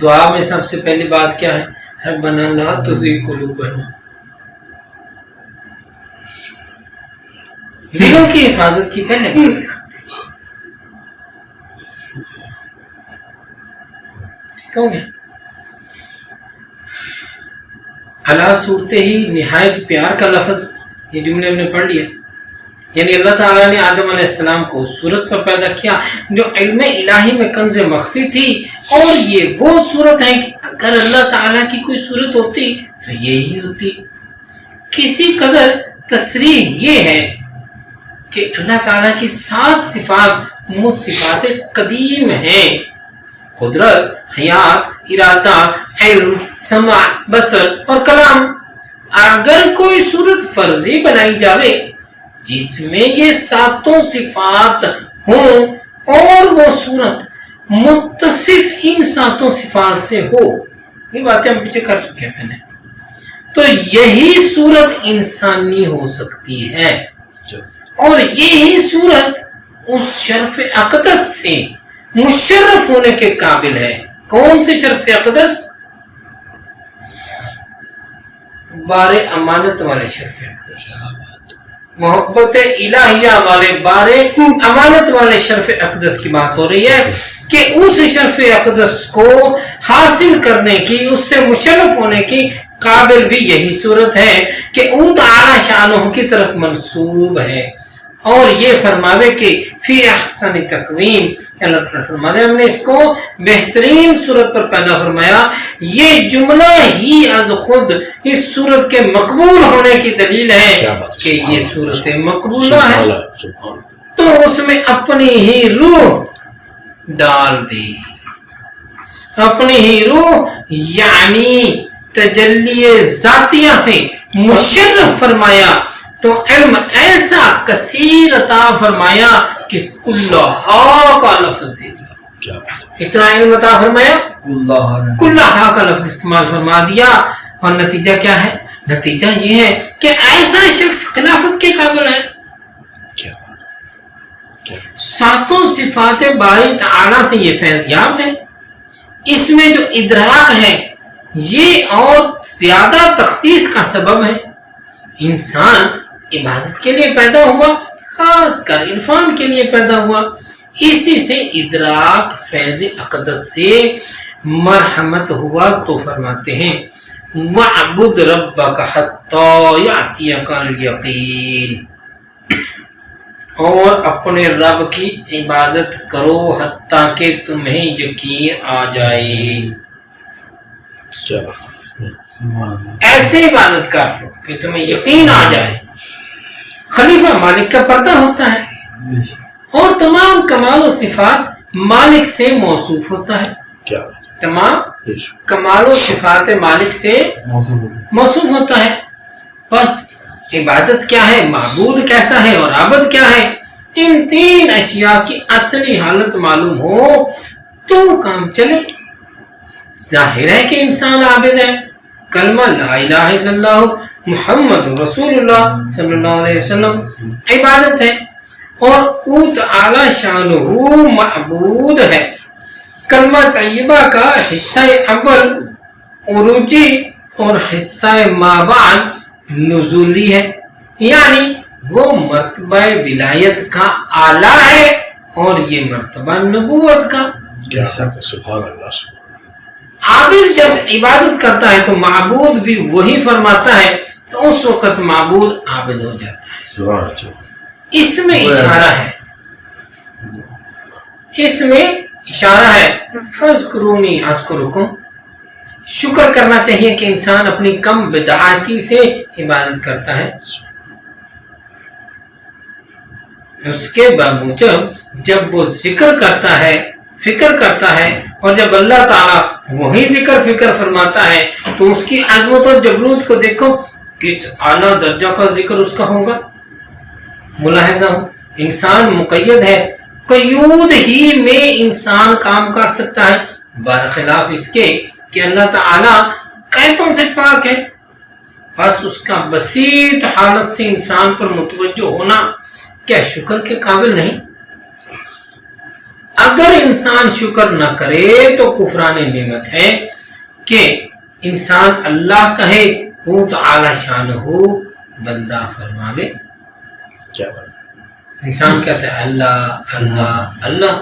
دعا میں سب سے پہلی بات کیا ہے؟ ربنا لا تزغ قلوبنا. دلوں کی حفاظت کی پہلے بات کرتے ہیں. ٹھیک ہو گیا. اللہ صورت ہی نہایت پیار کا لفظ، یہ جملے ہم نے پڑھ لیا. یعنی اللہ تعالیٰ نے آدم علیہ السلام کو اس صورت پر پیدا کیا جو علم الہی میں کنز مخفی تھی، اور یہ وہ صورت ہے کہ اگر اللہ تعالیٰ کی کوئی صورت ہوتی تو یہی ہوتی. کسی قدر تصریح یہ ہے کہ اللہ تعالیٰ کی 7 صفات صفات قدیم ہیں: قدرت، حیات، ارادہ، علم، سمع، بصر اور کلام. اگر کوئی صورت فرضی بنائی جاوے جس میں یہ 7 صفات ہوں اور وہ صورت متصف ان 7 صفات سے ہو، یہ باتیں ہم پیچھے کر چکے ہیں پہلے، تو یہی صورت انسانی ہو سکتی ہے، اور یہی صورت اس شرف اقدس سے مشرف ہونے کے قابل ہے. کون سے شرف اقدس؟ بار امانت والے شرف اقدس، محبت الہیہ والے بار امانت والے شرف اقدس کی بات ہو رہی ہے کہ اس شرف اقدس کو حاصل کرنے کی، اس سے مشرف ہونے کی قابل بھی یہی صورت ہے کہ او تعالی شانہ کی طرف منسوب ہے. اور یہ فرماوے کہ فی احسن تقویم، اللہ تعالیٰ فرماتے ہم نے اس کو بہترین صورت پر پیدا فرمایا. یہ جملہ ہی از خود اس صورت کے مقبول ہونے کی دلیل ہے کہ یہ صورت مقبولہ ہے، تو اس میں اپنی ہی روح ڈال دی، اپنی ہی روح یعنی تجلی ذاتیہ سے مشرف فرمایا، تو علم ایسا کثیر عطا فرمایا کہ کلہا کا لفظ دے دیا. اتنا علم عطا فرمایا، کلہا کا لفظ استعمال فرما دیا. اور نتیجہ کیا ہے؟ نتیجہ یہ ہے کہ ایسا شخص خلافت کے قابل ہے. 7 صفات باری تعالیٰ سے یہ فیض یاب ہے. اس میں جو ادراک ہے یہ اور زیادہ تخصیص کا سبب ہے. انسان عبادت کے لیے پیدا ہوا، خاص کر عرفان کے لیے پیدا ہوا، اسی سے ادراک فیض اقدس سے مرحمت ہوا. تو فرماتے ہیں وَعْبُدْ رَبَّكَ حَتَّى يَأْتِيَكَ الْيَقِينُ، اور اپنے رب کی عبادت کرو حتیٰ کہ تمہیں یقین آ جائے. ایسے عبادت کر لو کہ تمہیں یقین آ جائے. خلیفہ مالک کا پردہ ہوتا ہے اور تمام کمال و صفات مالک سے موصوف ہوتا ہے. تمام کمال و صفات مالک سے موصوف ہوتا ہے. بس عبادت کیا ہے، معبود کیسا ہے اور عابد کیا ہے، ان 3 اشیاء کی اصلی حالت معلوم ہو تو کام چلے. ظاہر ہے کہ انسان عابد ہے. کلمہ لا الہ الا اللہ محمد رسول اللہ صلی اللہ علیہ وسلم عبادت ہے، اور او تعالی شانہ معبود ہے. کلمہ طیبہ کا حصہ اول عروجی اور حصہ ما بعد نزولی ہے، یعنی وہ مرتبہ ولایت کا اعلیٰ ہے اور یہ مرتبہ نبوت کا. سبحان اللہ. عابد جب عبادت کرتا ہے تو معبود بھی وہی فرماتا ہے، تو اس وقت معبود عابد ہو جاتا ہے. اس میں اشارہ ہے، اس میں اشارہ ہے فَاذْكُرُونِي أَذْكُرُكُمْ. شکر کرنا چاہیے کہ انسان اپنی کم بدعاتی سے عبادت کرتا ہے. اس کے باوجود جب وہ ذکر کرتا ہے، فکر کرتا ہے، اور جب اللہ تعالیٰ وہی ذکر فکر فرماتا ہے تو اس کی عظمت و جبروت کو دیکھو، کس اعلیٰ درجہ کا ذکر اس کا ہوگا. ملاحظہ ہو، انسان مقید ہے، قیود ہی میں انسان کام کر سکتا ہے، برخلاف اس کے کہ اللہ تعالیٰ قیدوں سے پاک ہے. بس اس کا بسیط حالت سے انسان پر متوجہ ہونا کیا شکر کے قابل نہیں؟ اگر انسان شکر نہ کرے تو کفران نعمت ہے کہ انسان اللہ کہے وہ تعالی شانہ بندہ فرماوے. کیا بات انسان کہتا ہے اللہ اللہ اللہ،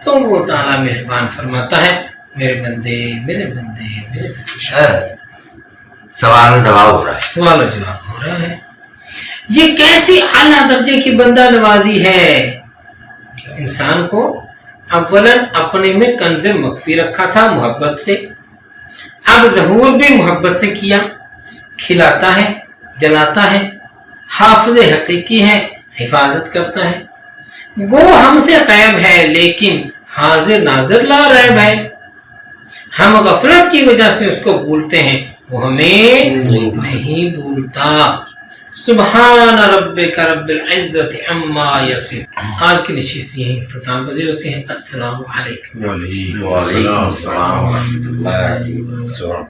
تو وہ تعالیٰ مہربان فرماتا ہے میرے بندے میرے بندے میرے بندے، سوال و جواب ہو رہا ہے. سوال و جواب ہو رہا ہے. یہ کیسی اعلیٰ درجے کی بندہ نوازی ہے. انسان کو اولاً اپنے میں کنز مخفی رکھا تھا محبت سے، اب ظہور بھی محبت سے کیا. کھلاتا ہے جلاتا ہے، حافظ حقیقی ہے، حفاظت کرتا ہے. وہ ہم سے غائب ہے لیکن حاضر ناظر لا ریب ہے. ہم غفلت کی وجہ سے اس کو بھولتے ہیں، وہ ہمیں نہیں بھولتا. سبحان ربک رب العزت عما یصفون. آج کی نشست یہیں اختتام پذیر ہوتے ہیں. السلام علیکم. وعلیکم السلام ورحمۃ اللہ.